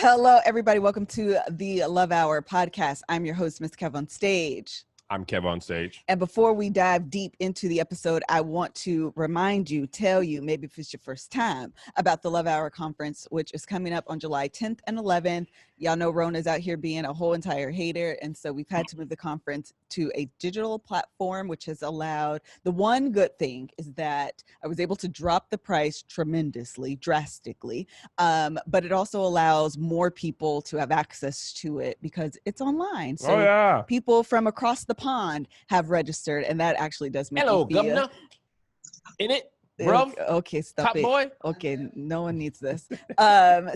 Hello, everybody. Welcome to the Love Hour podcast. I'm your host, MrsKevOnStage. I'm Kev on stage. And before we dive deep into the episode, I want to remind you, tell you, maybe if it's your first time, about the Love Hour conference, which is coming up on July 10th and 11th. Y'all know Rona's out here being a whole entire hater. And so we've had to move the conference to a digital platform, which has allowed, the one good thing is that I was able to drop the price tremendously, drastically. But it also allows more people to have access to it because it's online. So people from across the pond have registered, and that actually does make Hello, me feel, governor. In it, bro. Okay, stop Top it. boy. Okay, no one needs this.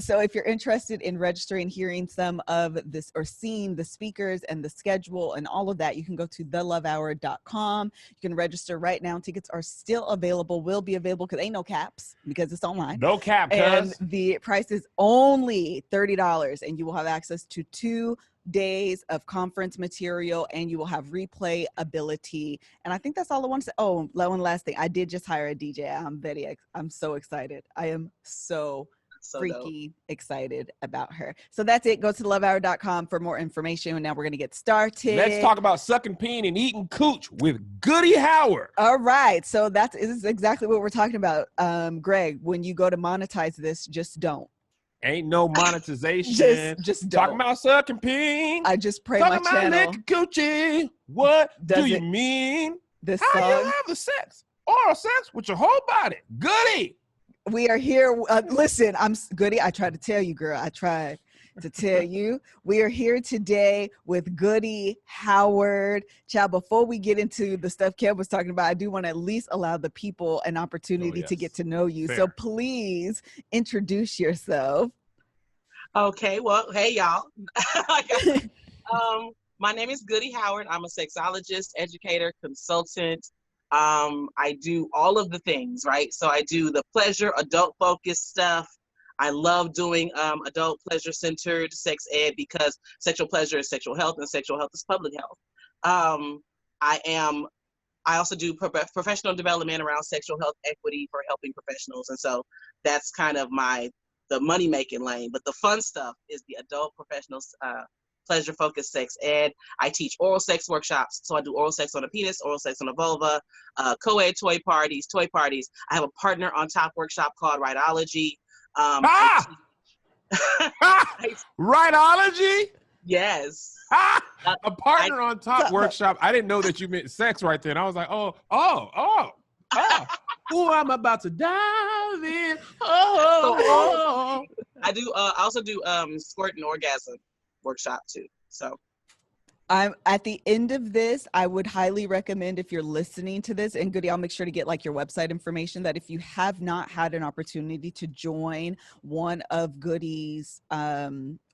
So if you're interested in registering, hearing some of this, or seeing the speakers and the schedule and all of that, you can go to thelovehour.com. You can register right now. Tickets are still available, will be available, because ain't no caps, because it's online. No cap, And the price is only $30, and you will have access to 2 days of conference material, and you will have replay ability. And I think that's all I want to say. Oh, one last thing. I did just hire a DJ. I'm so excited. I am so freaky excited about her. So that's it. Go to thelovehour.com for more information. Now we're going to get started. Let's talk about sucking peen and eating cooch with Goody Howard. All right. So this is exactly what we're talking about. Greg, when you go to monetize this, just don't. Ain't no monetization. just don't. Talking about sucking peen. I just pray talking my about channel. licking coochie. What do you mean? This How song? you have the sex? Oral sex with your whole body. Goody. We are here. Listen, I'm Goody. I tried to tell you, girl. I tried to tell you. We are here today with Goody Howard. Child, before we get into the stuff Kev was talking about, I do want to at least allow the people an opportunity to get to know you. Fair. So please introduce yourself. Okay, well, hey, y'all. My name is Goody Howard. I'm a sexologist, educator, consultant. I do all of the things, right? So I do the pleasure, adult-focused stuff. I love doing adult pleasure-centered sex ed because sexual pleasure is sexual health and sexual health is public health. I also do professional development around sexual health equity for helping professionals. And so that's kind of the money-making lane. But the fun stuff is the adult professionals, pleasure-focused sex ed. I teach oral sex workshops. So I do oral sex on a penis, oral sex on a vulva, co-ed toy parties. I have a partner on top workshop called Rightology. Rightology? Yes. A partner on top workshop. I didn't know that you meant sex right then. I was like, oh. Oh, I'm about to dive in. Oh. I also do squirt and orgasm workshop too. So I'm at the end of this, I would highly recommend, if you're listening to this, and Goody, I'll make sure to get like your website information, that if you have not had an opportunity to join one of Goody's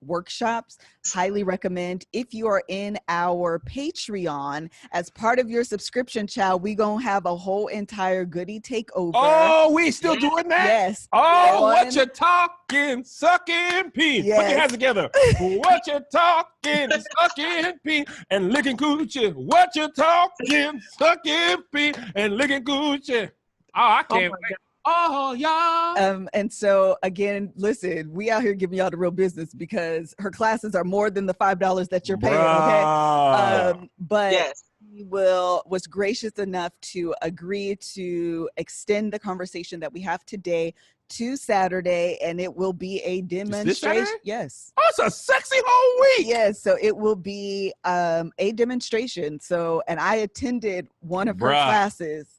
workshops, highly recommend. If you are in our Patreon, as part of your subscription, child, we gonna have a whole entire Goody takeover. Oh, we still doing that? Yes. Oh, what you talking, sucking pee. Yes. Put your hands together. What you talking, sucking pee and licking coochie. What you talking, sucking pee and licking coochie. Oh, I can't wait. Oh, y'all. And so again, listen, we out here giving y'all the real business because her classes are more than the $5 that you're paying. Okay. But yes. He was gracious enough to agree to extend the conversation that we have today to Saturday, and it will be a demonstration. Yes. Oh, it's a sexy whole week. Yes. So it will be a demonstration. So, and I attended one of her classes.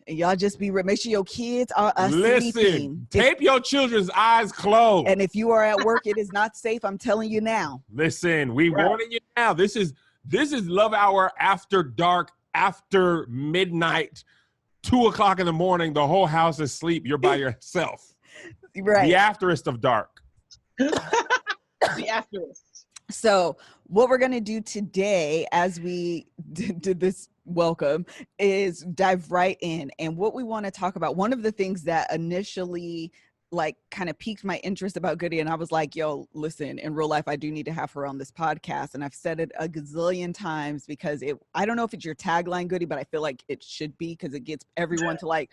And y'all just make sure your kids are sleeping. Tape your children's eyes closed. And if you are at work, it is not safe. I'm telling you now. Listen, we warning you now. This is Love Hour after dark, after midnight, 2 o'clock in the morning. The whole house is asleep. You're by yourself. Right. The afterest of dark. The afterest. So what we're going to do today, as we did this welcome, is dive right in. And what we want to talk about, one of the things that initially like kind of piqued my interest about Goody, and I was like, yo, listen, in real life I do need to have her on this podcast, and I've said it a gazillion times because I don't know if it's your tagline, Goody, but I feel like it should be, because it gets everyone to like,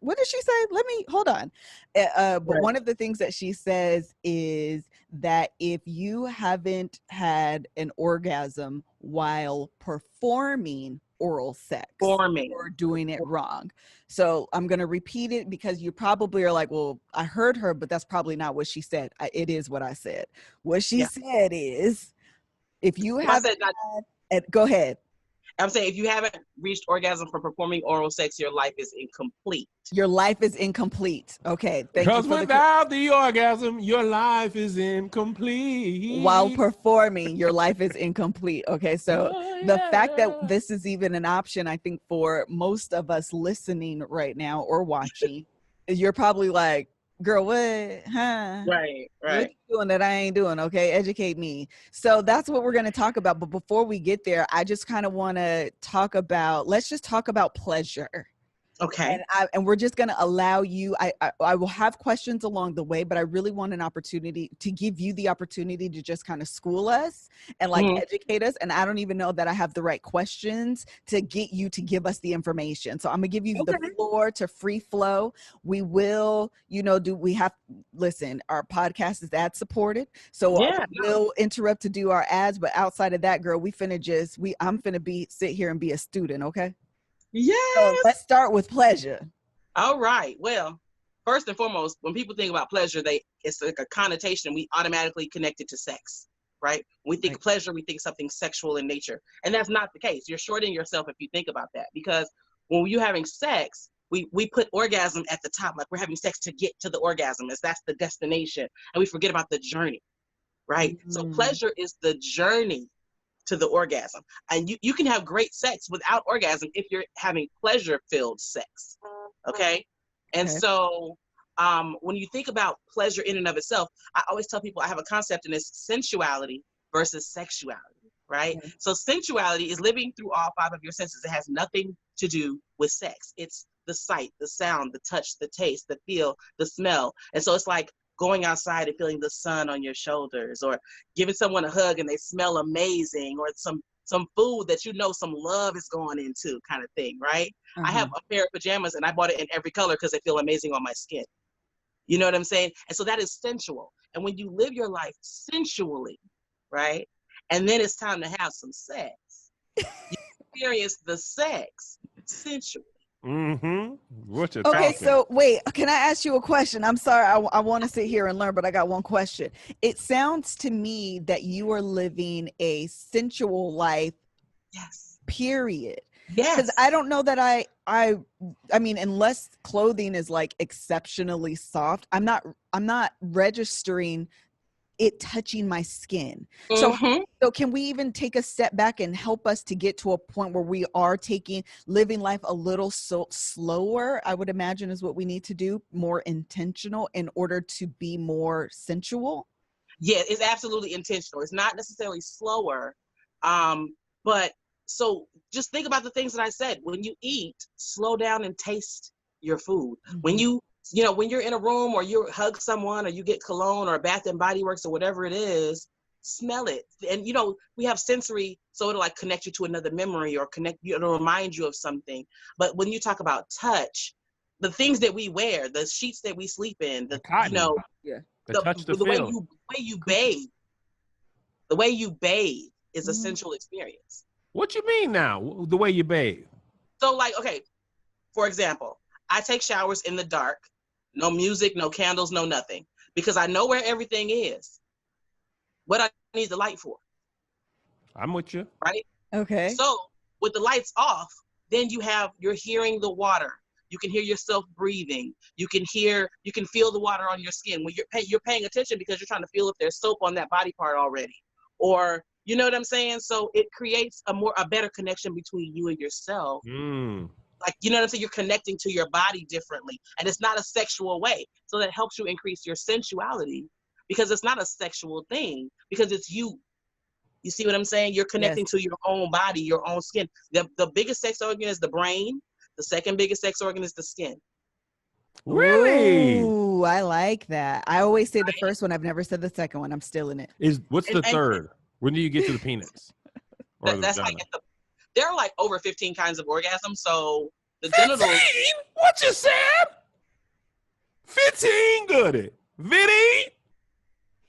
what did she say? Let me hold on. But one of the things that she says is that if you haven't had an orgasm while performing oral sex, or doing it wrong. So I'm going to repeat it because you probably are like, well, I heard her, but that's probably not what she said. It is what I said. What she said is, if you haven't go ahead. I'm saying, if you haven't reached orgasm from performing oral sex, your life is incomplete. Your life is incomplete. Okay. Thank you. Because without the orgasm, your life is incomplete. While performing, your life is incomplete. Okay. So the fact that this is even an option, I think, for most of us listening right now or watching, you're probably like, girl, what? Huh? Right. What you doing that I ain't doing? Okay, educate me. So that's what we're going to talk about. But before we get there, I just kind of want to talk about, let's just talk about pleasure. Okay. And we're just going to allow you, I will have questions along the way, but I really want an opportunity to give you the opportunity to just kind of school us and like educate us. And I don't even know that I have the right questions to get you to give us the information. So I'm gonna give you the floor to free flow. We will, listen, our podcast is ad supported. So we'll interrupt to do our ads, but outside of that, girl, I'm finna sit here and be a student. Okay. Yes. So let's start with pleasure. All right. Well, first and foremost, when people think about pleasure, it's like a connotation. We automatically connect it to sex, right? When we think pleasure, we think something sexual in nature. And that's not the case. You're shorting yourself if you think about that, because when you're having sex, we put orgasm at the top, like we're having sex to get to the orgasm, as that's the destination. And we forget about the journey, right? So pleasure is the journey to the orgasm. And you can have great sex without orgasm if you're having pleasure-filled sex, okay? And so when you think about pleasure in and of itself, I always tell people I have a concept, and it's sensuality versus sexuality, right? So sensuality is living through all 5 of your senses. It has nothing to do with sex. It's the sight, the sound, the touch, the taste, the feel, the smell. And so it's like going outside and feeling the sun on your shoulders, or giving someone a hug and they smell amazing, or some food that some love is going into, kind of thing, right? I have a pair of pajamas and I bought it in every color because they feel amazing on my skin. You know what I'm saying? And so that is sensual. And when you live your life sensually, right? And then it's time to have some sex, you experience the sex sensually. What you okay, talking? So wait, can I ask you a question? I'm sorry, I want to sit here and learn, but I got one question. It sounds to me that you are living a sensual life. Yes. Period. Yes. Because I don't know that I mean, unless clothing is like exceptionally soft, I'm not registering it touching my skin. So can we even take a step back and help us to get to a point where we are living life a little slower, I would imagine, is what we need to do, more intentional in order to be more sensual? Yeah, it's absolutely intentional. It's not necessarily slower, but so just think about the things that I said. When you eat, slow down and taste your food. When when you're in a room, or you hug someone, or you get cologne or Bath and Body Works or whatever it is, smell it. And we have sensory, so it'll like connect you to another memory, or it'll remind you of something. But when you talk about touch, the things that we wear, the sheets that we sleep in, the way you bathe is a sensual experience. What you mean now? The way you bathe? So like, okay, for example, I take showers in the dark, no music, no candles, no nothing, because I know where everything is. What I need the light for. I'm with you. Right? Okay. So with the lights off, then you're hearing the water. You can hear yourself breathing. You can feel the water on your skin. When you're paying attention because you're trying to feel if there's soap on that body part already. Or, you know what I'm saying? So it creates a better connection between you and yourself. Like, you know what I'm saying? You're connecting to your body differently, and it's not a sexual way. So that helps you increase your sensuality, because it's not a sexual thing, because it's you. You see what I'm saying? You're connecting to your own body, your own skin. The biggest sex organ is the brain. The second biggest sex organ is the skin. Really? Ooh, I like that. I always say the first one. I've never said the second one. I'm still in it. What's the third? When do you get to the penis? Or That's the like vagina? there are like over 15 kinds of orgasms. So the genitals. 15? What you said? 15, Goody.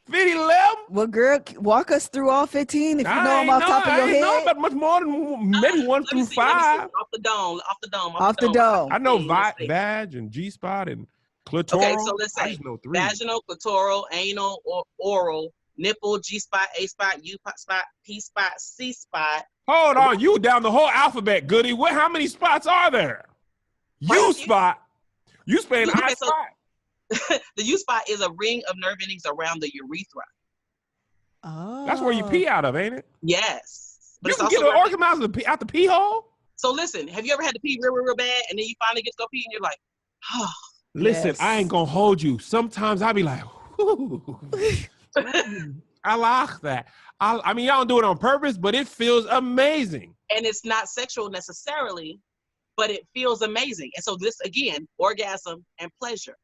Vidi left. Well, girl, walk us through all 15 if you know them off top of your I ain't know head. about much more than maybe 1 Let me through see, 5. off the dome. Off the dome. I know Let's see. vag and G-spot and clitoral. Okay, so let's I say just know 3. vaginal, clitoral, anal, or oral, nipple, G-spot, A-spot, U-spot, P-spot, C-spot. Hold on, you down the whole alphabet, Goody. How many spots are there? U-spot. You spelling I-spot. The U-spot is a ring of nerve endings around the urethra. Oh. That's where you pee out of, ain't it? Yes. But you can get an orgasm out the pee hole? So listen, have you ever had to pee real bad and then you finally get to go pee and you're like, oh. Listen, Yes. I ain't gonna hold you. Sometimes I be like, I like that. I mean, y'all don't do it on purpose, but it feels amazing. And it's not sexual necessarily, but it feels amazing. And so this, again, orgasm and pleasure.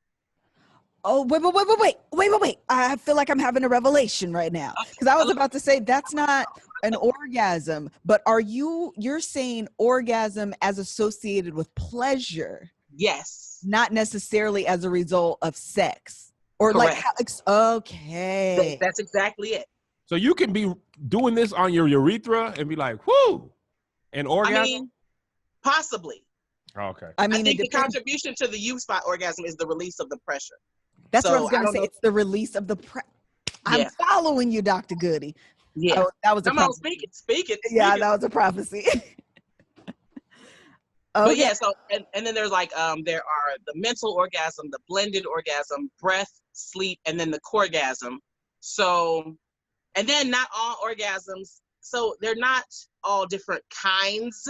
Oh, wait. I feel like I'm having a revelation right now. Because I was about to say that's not an orgasm, but you're saying orgasm as associated with pleasure? Yes. Not necessarily as a result of sex. Or Correct. Okay. That's exactly it. So you can be doing this on your urethra and be like, whoo, an orgasm? I mean, possibly. Okay. I mean, I think the contribution to the U-spot orgasm is the release of the pressure. That's So, what I was going I to don't say. know. It's the release of the I'm Yeah. following you, Dr. Goody. Yeah. That was a Come on, prophecy. speak it. Yeah, that was a prophecy. But yeah, so and then there's like there are the mental orgasm, the blended orgasm, breath, sleep, and then the coregasm. So, and then not all orgasms. So they're not all different kinds,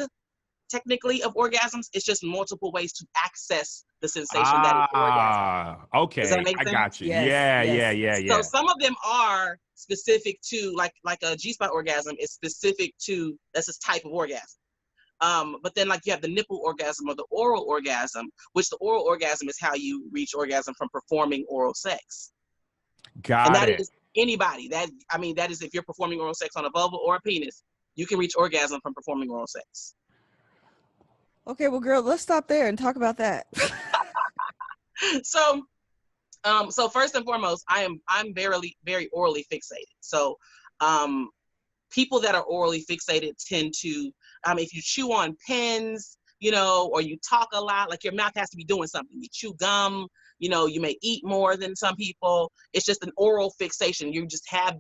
technically, of orgasms. It's just multiple ways to access the sensation that is the orgasm. Okay. Does that make sense? I got you. Yes, Yeah. So some of them are specific to like a G-spot orgasm is specific to that's this type of orgasm. But then like you have the nipple orgasm or the oral orgasm, which the oral orgasm is how you reach orgasm from performing oral sex. Got that it. is anybody. That is if you're performing oral sex on a vulva or a penis, you can reach orgasm from performing oral sex. Okay, well, girl, let's stop there and talk about that. So first and foremost, I'm very orally fixated. So people that are orally fixated tend to, if you chew on pens, or you talk a lot, like your mouth has to be doing something. You chew gum, you may eat more than some people. It's just an oral fixation. You just have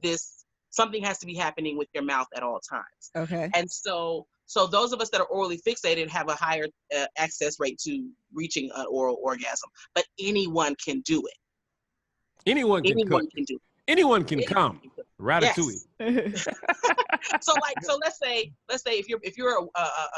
something has to be happening with your mouth at all times. Okay. And so those of us that are orally fixated have a higher access rate to reaching an oral orgasm, but anyone can do it. Anyone can cook. Can do it. Anyone can come. Ratatouille. Yes. So let's say if you're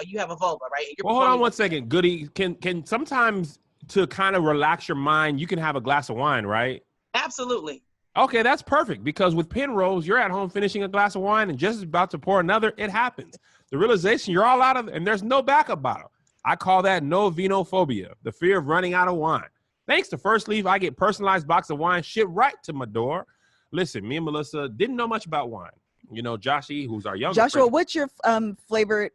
you have a vulva, right? And Well, hold on 1 second, Goody. Can sometimes to kind of relax your mind, you can have a glass of wine, right? Absolutely. Okay, that's perfect because with Penrose, you're at home finishing a glass of wine and just about to pour another. It happens. The realization you're all out of, and there's no backup bottle. I call that no vinophobia, the fear of running out of wine. Thanks to FirstLeaf, I get personalized box of wine shipped right to my door. Listen, me and Melissa didn't know much about wine. Joshie, who's our younger Joshua, friend, what's your favorite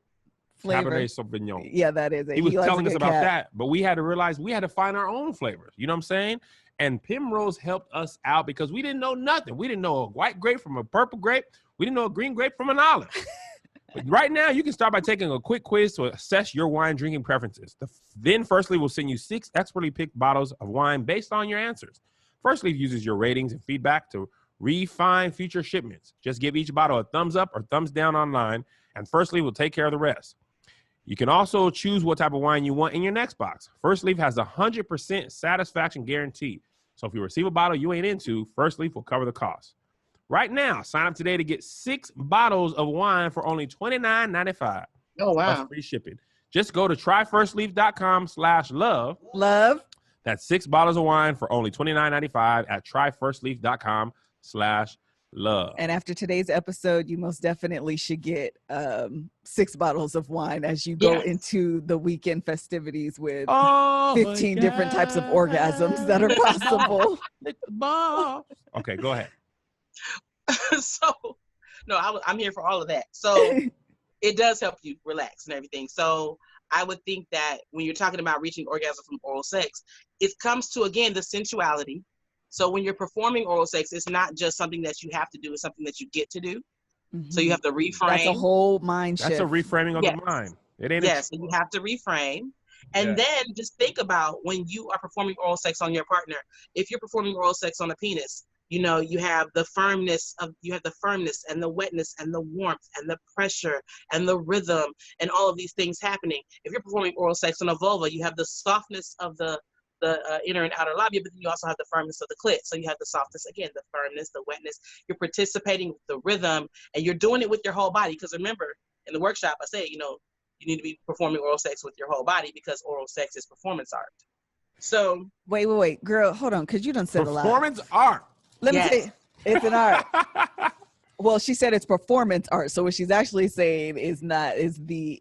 flavor? Cabernet Sauvignon. Yeah, that is it. He was telling us about that, but we had to realize we had to find our own flavors. You know what I'm saying? And Penrose helped us out because we didn't know nothing. We didn't know a white grape from a purple grape. We didn't know a green grape from an olive. But right now, you can start by taking a quick quiz to assess your wine drinking preferences. Then FirstLeaf will send you 6 expertly picked bottles of wine based on your answers. FirstLeaf uses your ratings and feedback to refine future shipments. Just give each bottle a thumbs up or thumbs down online, and FirstLeaf will take care of the rest. You can also choose what type of wine you want in your next box. FirstLeaf has a 100% satisfaction guarantee. So if you receive a bottle you ain't into, FirstLeaf will cover the cost. Right now, sign up today to get 6 bottles of wine for only $29.95. Oh, wow. Plus free shipping. Just go to tryfirstleaf.com/love. Love. That's 6 bottles of wine for only $29.95 at tryfirstleaf.com/love. Love. And after today's episode, you most definitely should get 6 bottles of wine as you go into the weekend festivities with 15 different types of orgasms that are possible. Okay, go ahead. So, no, I'm here for all of that. So it does help you relax and everything. So I would think that when you're talking about reaching orgasm from oral sex, it comes to, again, the sensuality. So when you're performing oral sex, it's not just something that you have to do, it's something that you get to do. Mm-hmm. So you have to reframe. That's a whole mind shift. That's a reframing of the mind. It ain't. Yes, so you have to reframe. And then just think about when you are performing oral sex on your partner. If you're performing oral sex on a penis, you know, you have the firmness and the wetness and the warmth and the pressure and the rhythm and all of these things happening. If you're performing oral sex on a vulva, you have the softness of the inner and outer labia, but then you also have the firmness of the clit. So you have the softness, again, the firmness, the wetness. You're participating with the rhythm, and you're doing it with your whole body. Because remember, in the workshop, I say, you know, you need to be performing oral sex with your whole body because oral sex is performance art. So wait, girl, hold on, because you done said a lot. Performance art. Let me tell you, it's an art. Well, she said it's performance art. So what she's actually saying is the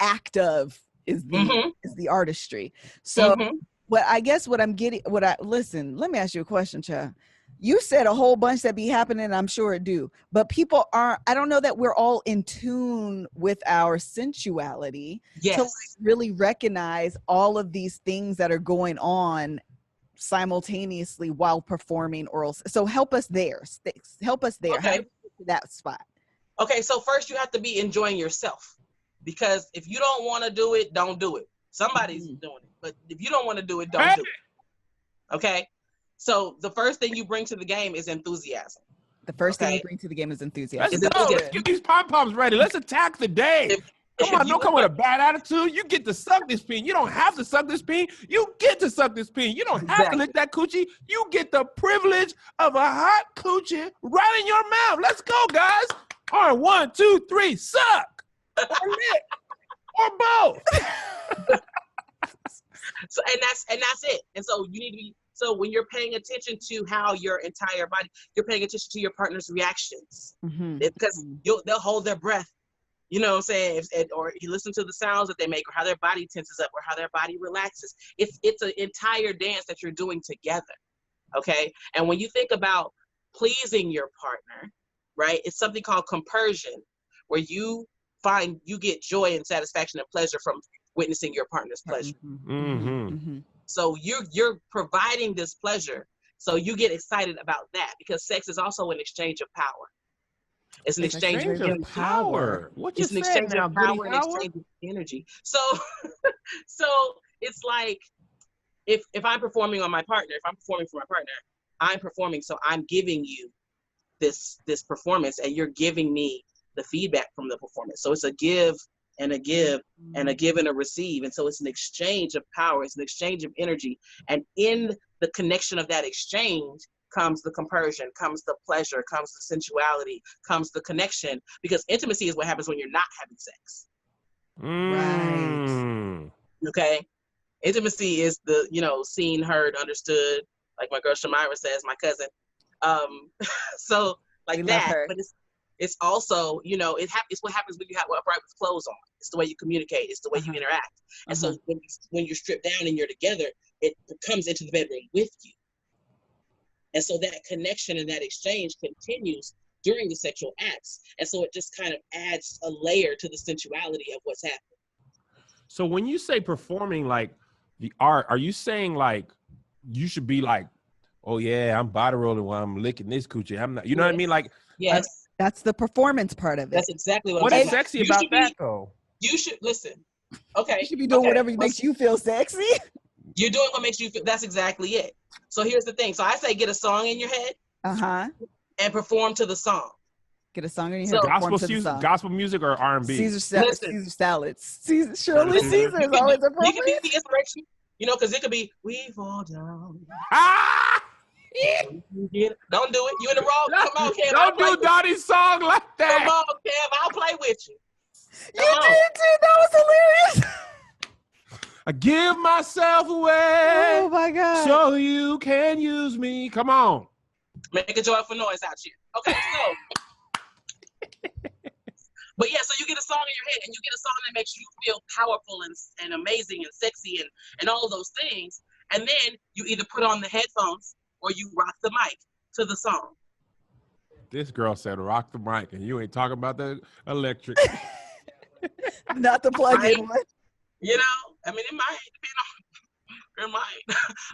act of is the artistry. So listen, let me ask you a question, child. You said a whole bunch that be happening, I'm sure it do, but people aren't, I don't know that we're all in tune with our sensuality to really recognize all of these things that are going on simultaneously while performing oral. So help us there. Okay. That spot. Okay, so first you have to be enjoying yourself, because if you don't want to do it, don't do it. Somebody's doing it, but if you don't want to do it, don't do it. Okay, so the first thing you bring to the game is enthusiasm. The first thing you bring to the game is enthusiasm. Let's get these pom-poms ready. Let's attack the day. Come on, don't come with a bad attitude. You get to suck this peen. You don't have to suck this peen. You get to suck this peen. You don't have to lick that coochie. You get the privilege of a hot coochie right in your mouth. Let's go, guys. All right, 1, 2, 3, suck. Or lick. Or both. So and that's it. And so you need to be, so when you're paying attention to how your entire body, you're paying attention to your partner's reactions. Because they'll hold their breath. You know what I'm saying? Or you listen to the sounds that they make, or how their body tenses up, or how their body relaxes. It's an entire dance that you're doing together, okay? And when you think about pleasing your partner, right, it's something called compersion, where you get joy and satisfaction and pleasure from witnessing your partner's pleasure. So you're providing this pleasure, so you get excited about that, because sex is also an exchange of power. It's an exchange of power. What you it's an exchange now, of power Goody and Howard? exchange of energy. So it's like if I'm performing on my partner, if I'm performing for my partner, I'm performing, so I'm giving you this performance, and you're giving me the feedback from the performance. So it's a give and a give and a give and a receive. And so it's an exchange of power. It's an exchange of energy. And in the connection of that exchange comes the compersion, comes the pleasure, comes the sensuality, comes the connection, because intimacy is what happens when you're not having sex. Right. Okay. Intimacy is the, seen, heard, understood, like my girl Shamira says, my cousin. So like that, but it's also, it's what happens when you have upright with clothes on. It's the way you communicate. It's the way you interact. And so when you're stripped down and you're together, it comes into the bedroom with you. And so that connection and that exchange continues during the sexual acts. And so it just kind of adds a layer to the sensuality of what's happening. So when you say performing like the art, are you saying like you should be like, oh yeah, I'm body rolling while I'm licking this coochie? I'm not, you know what I mean? Like, yes. That's the performance part of it. That's exactly what I'm saying. What is sexy about that though? You should listen. Okay. You should be doing whatever makes you feel sexy. You're doing what makes you feel. That's exactly it. So here's the thing. So I say get a song in your head. And perform to the song. Get a song in your head. Gospel music or R&B? Caesar salads. Shirley Caesar is always appropriate. You can be the inspiration, because it could be, we fall down. Don't do it. You in the wrong. Come on, Kev. Don't do Dottie's song like that. Come on, Kev. I'll play with you. You did too. That was hilarious. I give myself away. Oh my God. So you can use me. Come on. Make a joyful noise out here. Okay, so. But yeah, so you get a song in your head, and you get a song that makes you feel powerful and amazing and sexy and all of those things. And then you either put on the headphones or you rock the mic to the song. This girl said rock the mic, and you ain't talking about the electric. Not the plug-in one. You know, I mean, it might depend on, it might.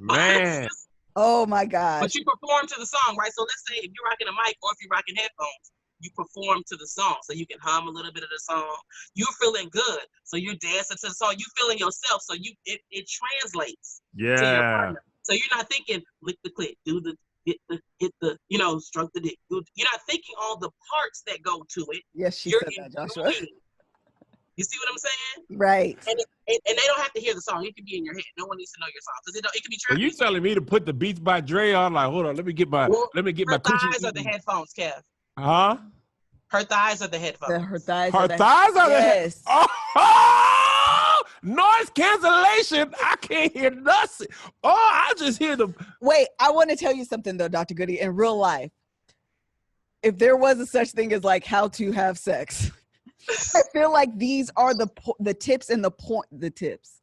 Man. Oh my gosh. But you perform to the song, right? So let's say if you're rocking a mic or if you're rocking headphones, you perform to the song. So you can hum a little bit of the song. You're feeling good. So you're dancing to the song. You feeling yourself. So it translates to your partner. So you're not thinking, lick the clit, do the, hit the, you know, stroke the dick. You're not thinking all the parts that go to it. Yes, she you're said that, Joshua. You see what I'm saying? Right. And they don't have to hear the song. It can be in your head. No one needs to know your song because it can be true. Are you telling me to put the Beats by Dre on? Like, hold on, let me get my her coochie. thighs are the headphones, Kev. Huh? Her thighs are the headphones. Her thighs. Her thighs are the yes. Oh, noise cancellation. I can't hear nothing. Oh, I just hear the. Wait, I want to tell you something though, Dr. Goody. In real life, if there was a such thing as like how to have sex, I feel like these are the tips and the tips.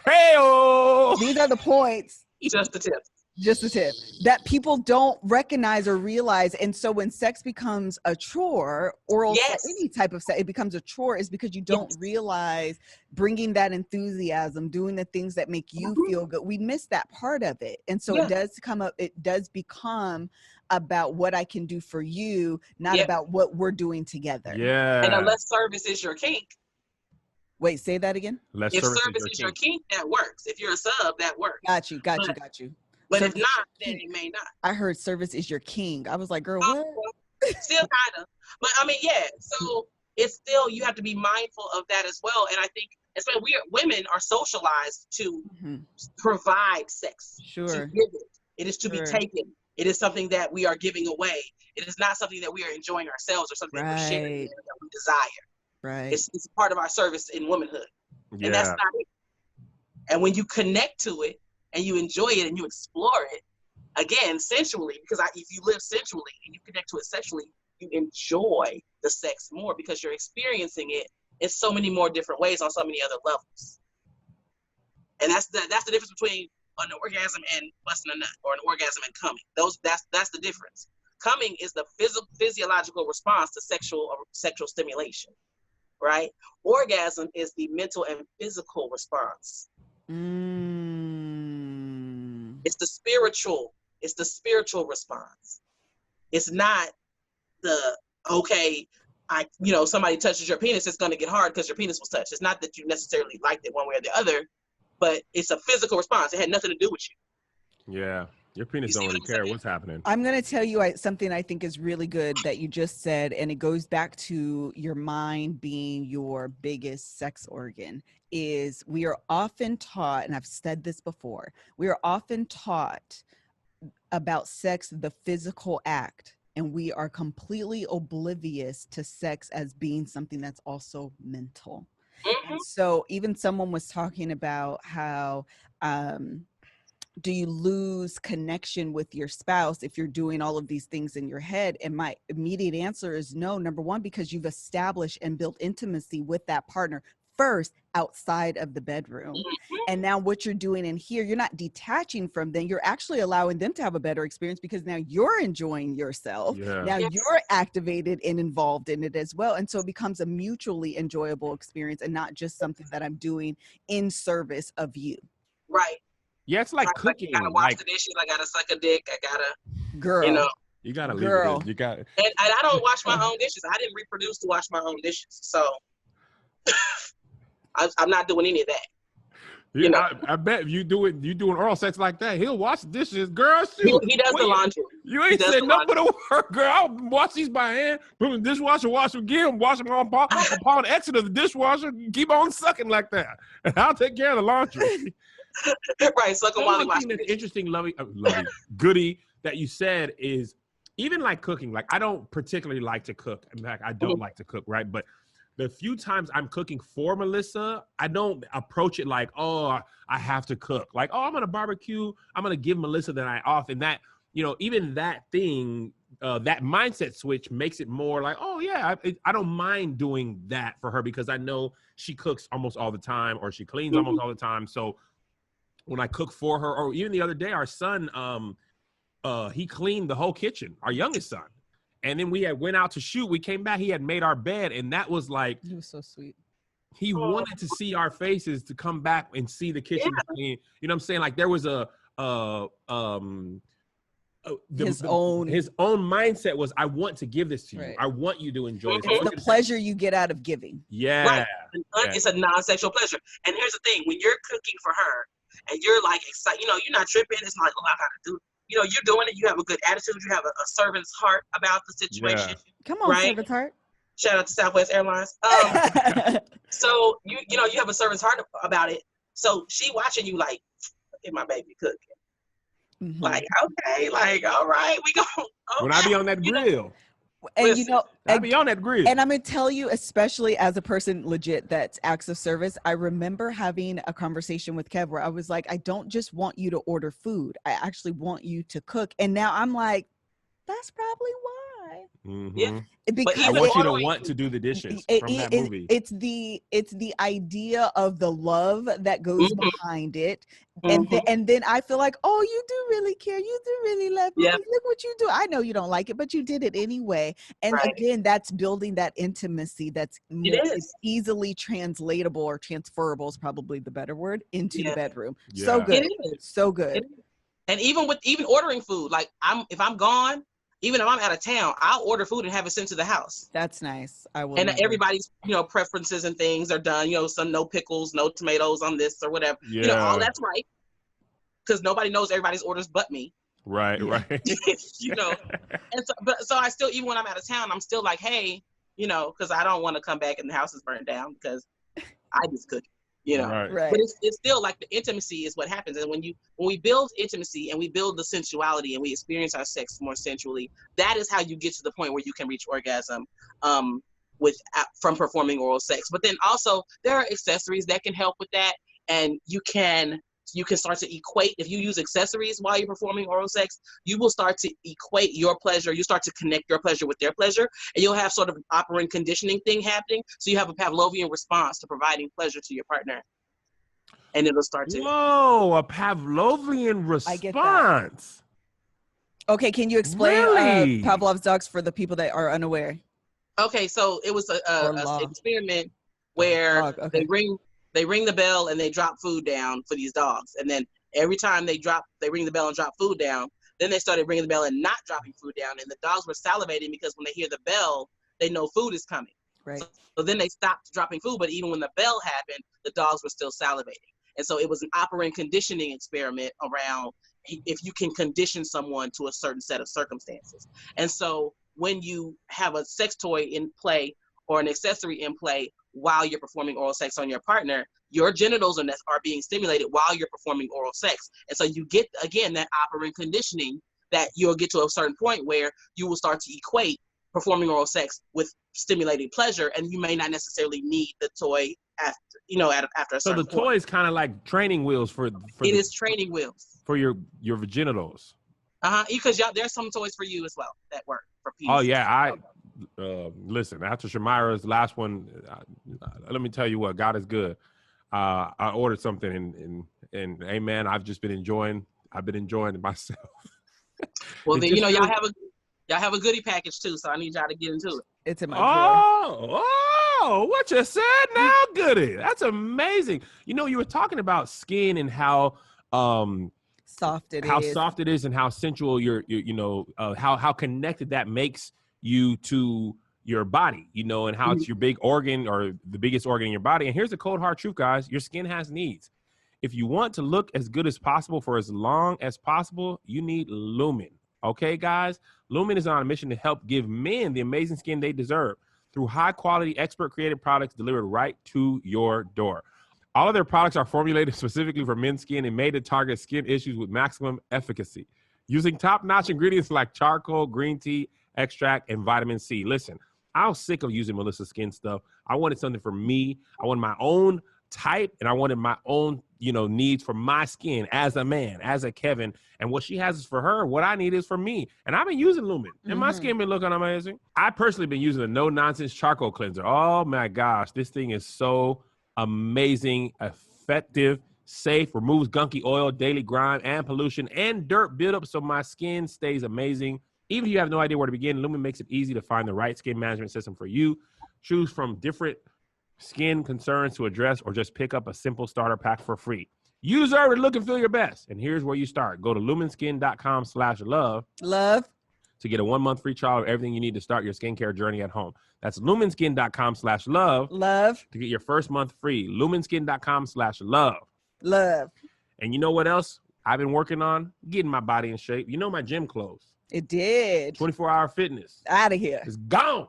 Hey-oh. These are the points. Just the tips. Just the tip that people don't recognize or realize. And so when sex becomes a chore, oral sex, any type of sex, it becomes a chore is because you don't realize bringing that enthusiasm, doing the things that make you feel good. We miss that part of it. And so it does come up, it does become about what I can do for you, not about what we're doing together. Yeah. And unless service is your kink. Wait, say that again. If service is your kink, that works. If you're a sub, that works. Got you. But service if not, then it may not. I heard service is your king. I was like, girl, what? Still kind of. But I mean, yeah. So it's still, you have to be mindful of that as well. And I think, especially women are socialized to provide sex. Sure. To give it. It is to be taken. It is something that we are giving away. It is not something that we are enjoying ourselves or something that we're sharing that we desire. Right. It's part of our service in womanhood. And that's not it. And when you connect to it, and you enjoy it and you explore it, again, sensually, because if you live sensually and you connect to it sexually, you enjoy the sex more because you're experiencing it in so many more different ways on so many other levels. And that's the difference between an orgasm and busting a nut, or an orgasm and coming. That's the difference. Coming is the physiological response to sexual stimulation, right? Orgasm is the mental and physical response. It's the spiritual response. It's not somebody touches your penis, it's going to get hard because your penis was touched. It's not that you necessarily liked it one way or the other, but it's a physical response. It had nothing to do with you. Yeah. Your penis don't really care what's happening. I'm going to tell you something I think is really good that you just said, and it goes back to your mind being your biggest sex organ, is we are often taught, and I've said this before, we are often taught about sex, the physical act, and we are completely oblivious to sex as being something that's also mental. And so even someone was talking about how, do you lose connection with your spouse if you're doing all of these things in your head? And my immediate answer is no. Number one, because you've established and built intimacy with that partner first outside of the bedroom. And now what you're doing in here, you're not detaching from them. You're actually allowing them to have a better experience because now you're enjoying yourself. Now you're activated and involved in it as well. And so it becomes a mutually enjoyable experience and not just something that I'm doing in service of you. Right. Yeah, it's like cooking. I gotta wash the dishes. I gotta suck a dick. I gotta, girl. You know, you gotta leave it in. You got. And I don't wash my own dishes. I didn't reproduce to wash my own dishes, so I'm not doing any of that. Yeah, you know? I bet if you doing oral sex like that, he'll wash the dishes, girl. Shoot. He does the laundry. You ain't said nothing but a word, girl. I'll wash these by hand, put them in the dishwasher, wash them again, wash them upon exit of the dishwasher, keep on sucking like that, and I'll take care of the laundry. Right, suck them while he washes. That's interesting, lovey, Goody, that you said is even like cooking. Like I don't particularly like to cook. In fact, I don't like to cook, right? But the few times I'm cooking for Melissa, I don't approach it like, oh, I have to cook. Like, oh, I'm gonna barbecue. I'm gonna give Melissa the night off, and that, you know, even that thing that mindset switch makes it more like, oh yeah, I don't mind doing that for her because I know she cooks almost all the time or she cleans almost all the time. So when I cook for her, or even the other day, our son, he cleaned the whole kitchen, our youngest son. And then we had went out to shoot. We came back, he had made our bed. And that was like, He was so sweet. He wanted to see our faces to come back and see the kitchen clean. You know what I'm saying? Like there was his own mindset was, I want to give this to you. Right. I want you to enjoy this. It's the pleasure you get out of giving. Yeah. Right. It's a non-sexual pleasure. And here's the thing, when you're cooking for her and you're like excited, you know, you're not tripping. It's like, oh, I gotta do, you know, you're doing it. You have a good attitude. You have a servant's heart about the situation. Yeah. Come on, right? servant's heart. Shout out to Southwest Airlines. So you know, you have a servant's heart about it. So she watching you like, look at my baby cooking. Mm-hmm. Like, okay, like, all right, we go. Okay. When I be on that grill. And Listen, you know, I be on that grill. and I'm gonna tell you, especially as a person legit that's acts of service, I remember having a conversation with Kev where I was like, I don't just want you to order food. I actually want you to cook. And now I'm like, that's probably why. Mm-hmm. Yeah. Because I want you to want to do the dishes from that movie. It's the idea of the love that goes behind it. And then I feel like, oh, you do really care. You do really love me. Yep. Look what you do. I know you don't like it, but you did it anyway. And again, that's building that intimacy that's it's easily translatable, or transferable is probably the better word, into the bedroom. Yeah. So good. It is. So good. And even ordering food, like if I'm gone, even if I'm out of town, I'll order food and have it sent to the house. That's nice. I will. And everybody's, you know, preferences and things are done. You know, some no pickles, no tomatoes on this or whatever. Yeah. You know, all that's right. Because nobody knows everybody's orders but me. Right. You know, and so I still, even when I'm out of town, I'm still like, hey, you know, because I don't want to come back and the house is burned down because I just cook. You know, Right. But it's still like the intimacy is what happens. And when we build intimacy and we build the sensuality and we experience our sex more sensually, that is how you get to the point where you can reach orgasm from performing oral sex. But then also there are accessories that can help with that. And you can start to equate, if you use accessories while you're performing oral sex, you will start to equate your pleasure. You start to connect your pleasure with their pleasure, and you'll have sort of an operant conditioning thing happening. So you have a Pavlovian response to providing pleasure to your partner. And it'll start to... Whoa, a Pavlovian response. I get that. Okay, can you explain Really? Pavlov's dogs for the people that are unaware? Okay, so it was an experiment where they ring the bell and they drop food down for these dogs. And then every time they ring the bell and drop food down, then they started ringing the bell and not dropping food down. And the dogs were salivating because when they hear the bell, they know food is coming. Right. So then they stopped dropping food, but even when the bell happened, the dogs were still salivating. And so it was an operant conditioning experiment around if you can condition someone to a certain set of circumstances. And so when you have a sex toy in play or an accessory in play while you're performing oral sex on your partner, your genitals are being stimulated while you're performing oral sex. And so you get, again, that operant conditioning that you'll get to a certain point where you will start to equate performing oral sex with stimulating pleasure, and you may not necessarily need the toy after a certain point. So the toy is kind of like training wheels for it is training wheels for your genitals. Because there's some toys for you as well that work for penis. Oh yeah, listen, after Shamira's last one, let me tell you what, God is good. I ordered something and amen, I've been enjoying it myself. Well, then, y'all have a goodie package too, so I need y'all to get into it. It's in my drawer. Oh, what you said now, goody. That's amazing. You were talking about skin and how soft it is and how sensual how connected that makes you to your body, and how it's your big organ or the biggest organ in your body. And here's the cold hard truth, guys. Your skin has needs. If you want to look as good as possible for as long as possible, you need Lumin. Okay, guys? Lumin is on a mission to help give men the amazing skin they deserve through high-quality, expert-created products delivered right to your door. All of their products are formulated specifically for men's skin and made to target skin issues with maximum efficacy, using top-notch ingredients like charcoal, green tea, extract, and vitamin C. Listen, I was sick of using Melissa Skin stuff. I wanted something for me. I wanted my own type, and I wanted my own, needs for my skin as a man, as a Kevin. And what she has is for her. What I need is for me. And I've been using Lumin, and my skin been looking amazing. I personally been using the No Nonsense Charcoal Cleanser. Oh my gosh, this thing is so amazing, effective, safe, removes gunky oil, daily grime, and pollution and dirt buildup, so my skin stays amazing. Even if you have no idea where to begin, Lumin makes it easy to find the right skin management system for you. Choose from different skin concerns to address, or just pick up a simple starter pack for free. Use her to look and feel your best. And here's where you start. Go to luminskin.com/love to get a 1-month free trial of everything you need to start your skincare journey at home. That's luminskin.com/love to get your first month free. luminskin.com/love. And you know what else I've been working on? Getting my body in shape. You know my gym clothes. It did. 24-hour fitness. Out of here. It's gone.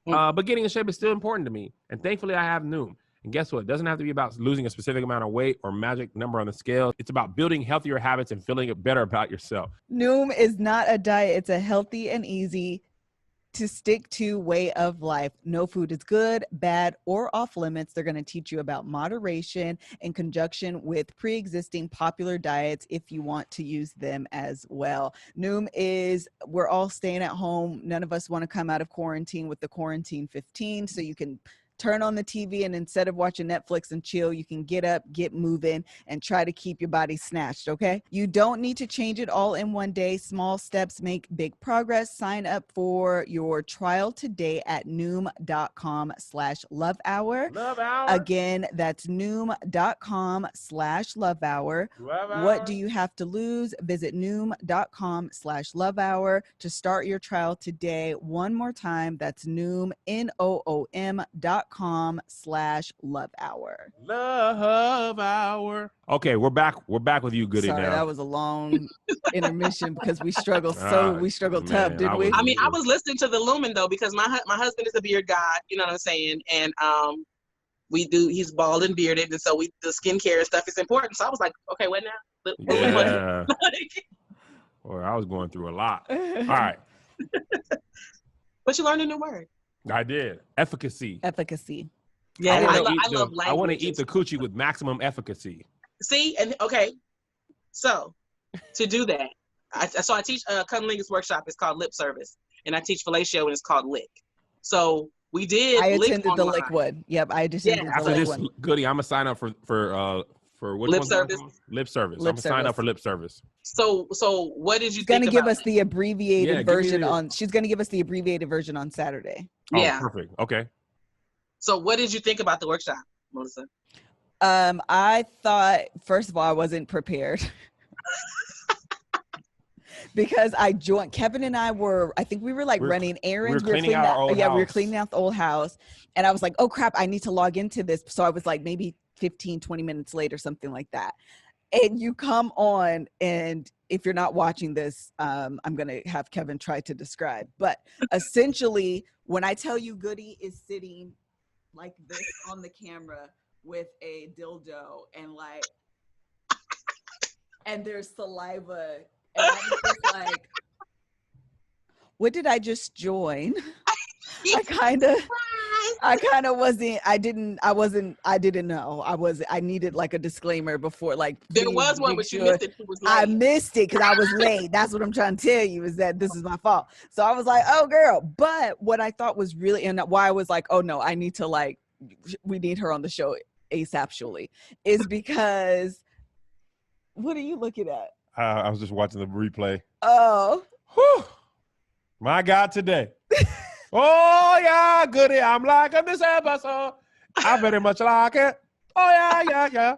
But getting in shape is still important to me. And thankfully, I have NOOM. And guess what? It doesn't have to be about losing a specific amount of weight or magic number on the scale. It's about building healthier habits and feeling better about yourself. NOOM is not a diet. It's a healthy and easy to stick to way of life. No food is good, bad, or off limits. They're going to teach you about moderation in conjunction with pre-existing popular diets if you want to use them as well. NOOM is, we're all staying at home. None of us want to come out of quarantine with the quarantine 15, so you can turn on the TV, and instead of watching Netflix and chill, you can get up, get moving, and try to keep your body snatched, okay? You don't need to change it all in one day. Small steps make big progress. Sign up for your trial today at noom.com/love hour. Love hour. Again, that's noom.com/love hour. What do you have to lose? Visit noom.com/love hour to start your trial today. One more time, that's noom, NOOM.com/love hour. Love hour. Okay, we're back with you, Goody. Sorry, now that was a long intermission because we struggled tough, didn't we? I mean, I was listening to the Lumin though, because my husband is a beard god, you know what I'm saying? And he's bald and bearded, and so the skincare stuff is important. So I was like, okay, what now? Yeah. Or I was going through a lot. All right. But you learned a new word. I did. Efficacy. Yeah, I love language. I want to eat the coochie with maximum efficacy. See, and okay, so to do that, I teach a cunnilingus workshop. It's called Lip Service, and I teach fellatio, and it's called Lick. So we did. I attended the Lick one. Yep, I attended After the Lick this, one. Goody, I'm gonna sign up for what Lip service. Lip service. I'm gonna sign up for lip service. So what did you She's think gonna give us the abbreviated version she's gonna give us the abbreviated version on Saturday. Yeah. Oh, perfect. Okay. So what did you think about the workshop, Melissa? I thought, first of all, I wasn't prepared. Because I joined, Kevin and I I think we were running errands. We were cleaning out we were cleaning out the old house. And I was like, oh crap, I need to log into this. So I was like maybe 15, 20 minutes late or something like that. And you come on, and if you're not watching this, I'm going to have Kevin try to describe. But essentially, when I tell you Goody is sitting like this on the camera with a dildo and there's saliva, and I was just like, what did I just join? I kind of wasn't, I didn't know. I needed like a disclaimer before, there was one, but you missed it. I missed it because I was late. That's what I'm trying to tell you, is that this is my fault. So I was like, oh girl. But what I thought was really, and why I was like, oh no, I need to we need her on the show ASAP, is because, what are you looking at? I was just watching the replay. Oh. Whew. My God, today. Oh, yeah, Goody. I'm liking this episode. I very much like it. Oh, yeah.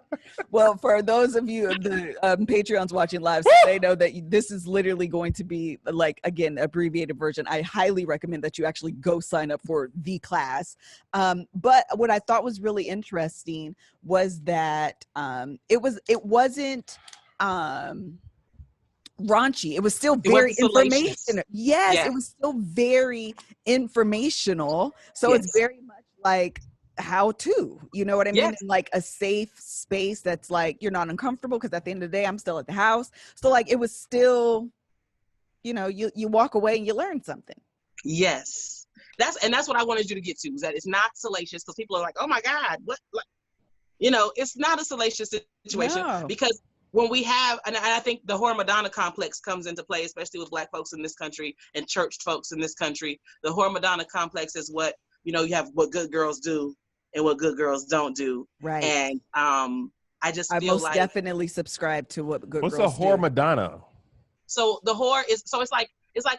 Well, for those of you, the Patreons watching live, so they know that this is literally going to be, again, abbreviated version. I highly recommend that you actually go sign up for the class. But what I thought was really interesting was that it wasn't raunchy. It was still very informational. Yes, it was still very informational. So it's very much like how to, you know what I mean? Yes. In a safe space that's you're not uncomfortable, because at the end of the day, I'm still at the house. So it was still, you walk away and you learn something. Yes. That's what I wanted you to get to, is that it's not salacious, because people are like, oh my God, what? You know, it's not a salacious situation because when we have, and I think the whore Madonna complex comes into play, especially with Black folks in this country and church folks in this country. The whore Madonna complex is what, you know, you have what good girls do and what good girls don't do. Right. And I just feel most definitely subscribe to what good girls do. What's a whore Madonna? So the whore is, so it's like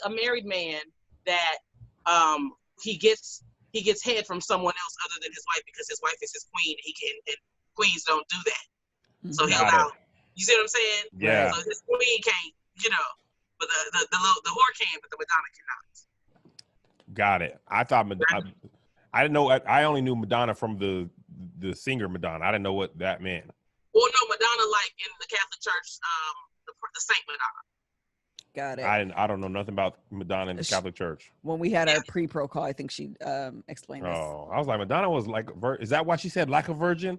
a married man that he gets head from someone else other than his wife because his wife is his queen. And queens don't do that. So he'll allow. You see what I'm saying? Yeah. So his queen can't, you know, but the whore can, but the Madonna cannot. Got it. I thought I didn't know. I only knew Madonna from the singer Madonna. I didn't know what that meant. Well, no, Madonna, like in the Catholic Church, the Saint Madonna. Got it. I don't know nothing about Madonna in the Catholic Church. When we had our pre-pro call, I think she explained this. Oh, I was like, Madonna was like, is that why she said like a virgin?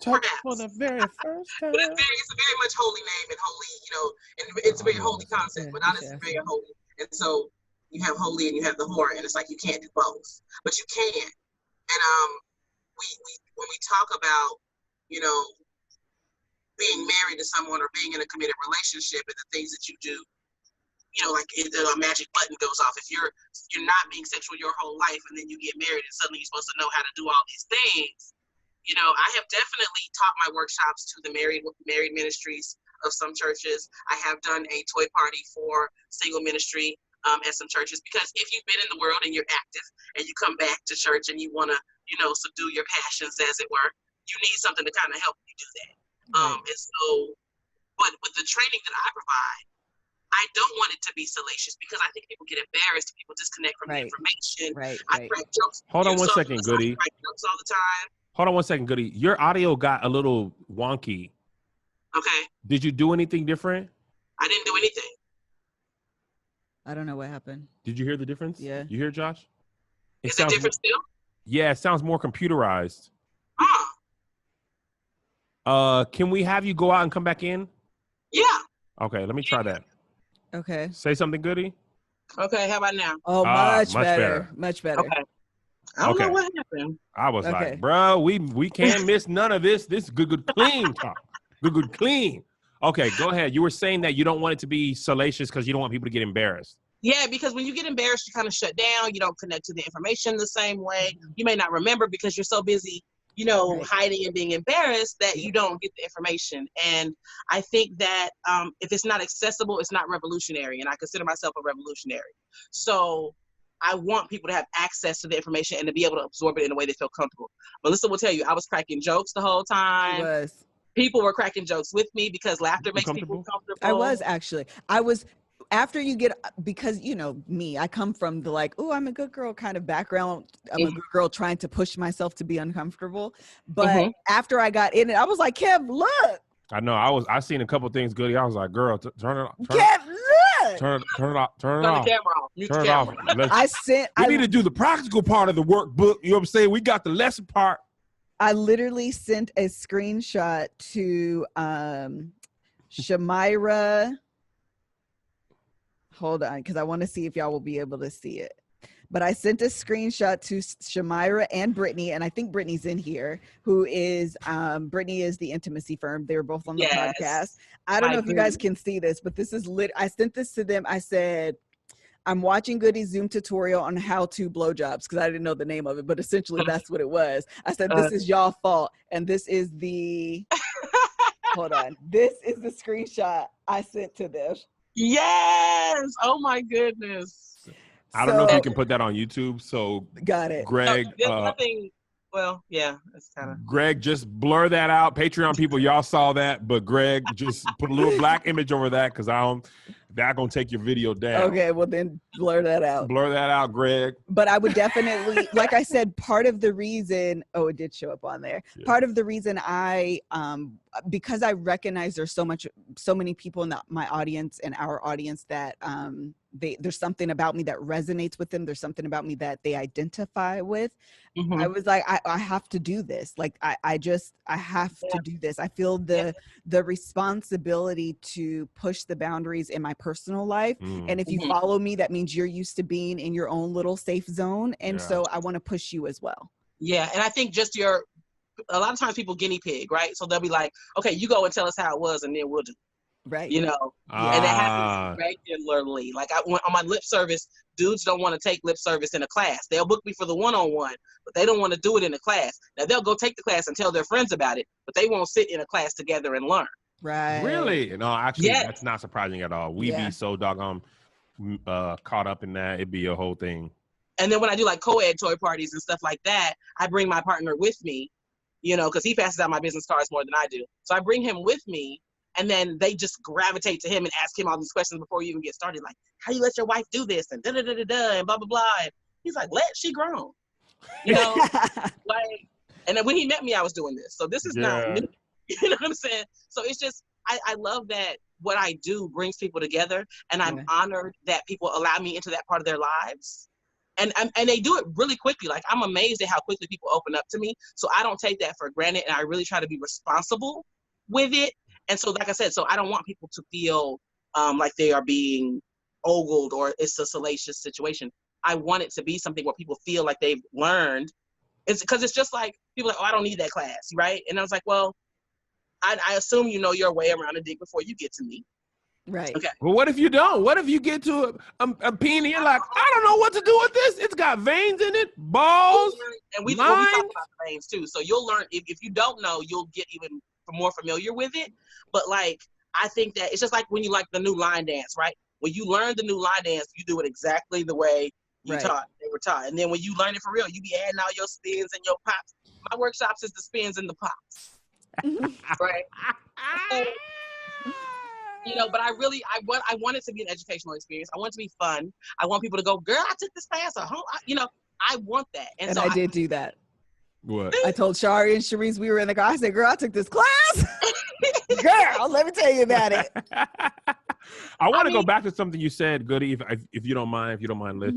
For the very first time. But it's a very much holy name and holy, you know, and it's a very holy concept. Madonna is very holy, and so you have holy and you have the whore, and it's like you can't do both, but you can. And we when we talk about, you know, being married to someone or being in a committed relationship and the things that you do, you know, like a magic button goes off. If you're not being sexual your whole life and then you get married and suddenly you're supposed to know how to do all these things, you know, I have definitely taught my workshops to the married ministries of some churches. I have done a toy party for single ministry at some churches, because if you've been in the world and you're active and you come back to church and you want to, you know, subdue your passions, as it were, you need something to kind of help you do that. And so, but with the training that I provide, I don't want it to be salacious because I think people get embarrassed. People disconnect from the information. I crack jokes. Hold on one second, Goody. I crack jokes all the time. Hold on one second, Goody. Your audio got a little wonky. Okay. Did you do anything different? I didn't do anything. I don't know what happened. Did you hear the difference? Yeah. You hear, Josh? Is it different still? Yeah, it sounds more computerized. Can we have you go out and come back in? Yeah. Okay, let me try that. Okay. Say something, Goody. Okay, how about now? Oh, much better. Much better. Okay. I don't know what happened. I was like, bro, we can't miss none of this. This is good clean talk. Good clean. Okay, go ahead. You were saying that you don't want it to be salacious because you don't want people to get embarrassed. Yeah, because when you get embarrassed, you kind of shut down. You don't connect to the information the same way. You may not remember because you're so busy, you know, hiding and being embarrassed that you don't get the information. And I think that if it's not accessible, it's not revolutionary. And I consider myself a revolutionary. So I want people to have access to the information and to be able to absorb it in a way they feel comfortable. Melissa will tell you, I was cracking jokes the whole time. People were cracking jokes with me because laughter makes people comfortable. I was actually. After you get, because, you know, me, I come from the like, oh, I'm a good girl kind of background. I'm a good girl trying to push myself to be uncomfortable. But after I got in it, I was like, Kev, look. I know. I seen a couple things, Goody. I was like, girl, turn it off. Kev, look. Turn it off. Turn the camera off. Turn it off. We need to do the practical part of the workbook. You know what I'm saying? We got the lesson part. I literally sent a screenshot to Shamira. Hold on, because I want to see if y'all will be able to see it. But I sent a screenshot to Shamira and Brittany, and I think Brittany's in here, who is, Brittany is the intimacy firm. They were both on the podcast. I don't know if you guys can see this, but this is I sent this to them. I said, I'm watching Goody's Zoom tutorial on how to blowjobs, because I didn't know the name of it, but essentially that's what it was. I said, this is y'all fault. And this is the, hold on. This is the screenshot I sent to them. Yes. Oh my goodness. I don't know if you can put that on YouTube. So got it. Greg. There's nothing. Well, yeah, it's kind of. Greg, just blur that out. Patreon people, y'all saw that, but Greg, just put a little black image over that because that gonna take your video down. Okay, well then blur that out. Blur that out, Greg. But I would definitely, like I said, part of the reason, it did show up on there. Yeah. Part of the reason I, because I recognize there's so many people in my audience and our audience that there's something about me that resonates with them. There's something about me that they identify with. I was like, I have to do this. Like, I have to do this. I feel the responsibility to push the boundaries in my personal life. And if you follow me, that means you're used to being in your own little safe zone. And so I want to push you as well. Yeah. And I think just your a lot of times people guinea pig, right? So they'll be like, okay, you go and tell us how it was, and then we'll do. Right. You know, and that happens regularly. Like on my lip service, dudes don't want to take lip service in a class. They'll book me for the one-on-one, but they don't want to do it in a class. Now they'll go take the class and tell their friends about it, but they won't sit in a class together and learn. Right. Really? No, actually, that's not surprising at all. We be so doggone caught up in that. It'd be a whole thing. And then when I do like co-ed toy parties and stuff like that, I bring my partner with me, you know, because he passes out my business cards more than I do. So I bring him with me. And then they just gravitate to him and ask him all these questions before you even get started. Like, how you let your wife do this? And da-da-da-da-da and blah, blah, blah. And he's like, she grown. You know? Like, and then when he met me, I was doing this. So this is not new. You know what I'm saying? So it's just, I love that what I do brings people together. And I'm honored that people allow me into that part of their lives. And they do it really quickly. Like, I'm amazed at how quickly people open up to me. So I don't take that for granted. And I really try to be responsible with it. And so, like I said, so I don't want people to feel like they are being ogled or it's a salacious situation. I want it to be something where people feel like they've learned. It's because it's just like, people are like, oh, I don't need that class, right? And I was like, well, I assume you know your way around a dick before you get to me. Right. Okay. Well, what if you don't? What if you get to a penis? You're like, I don't know what to do with this. It's got veins in it, balls, and we talk about the veins too. So you'll learn. If you don't know, you'll get even more familiar with it. But like, I think that it's just like when you like the new line dance, right? When you learn the new line dance, you do it exactly the way they were taught. And then when you learn it for real, you be adding all your spins and your pops. My workshops is the spins and the pops. Right? You know, but I want it to be an educational experience. I want it to be fun. I want people to go, girl, I took this class at home. I want that. And so I did do that. What? I told Shari and Sharice we were in the car. I said, girl, I took this class. Girl, let me tell you about it. I want to go back to something you said, Goody, if you don't mind, Liz.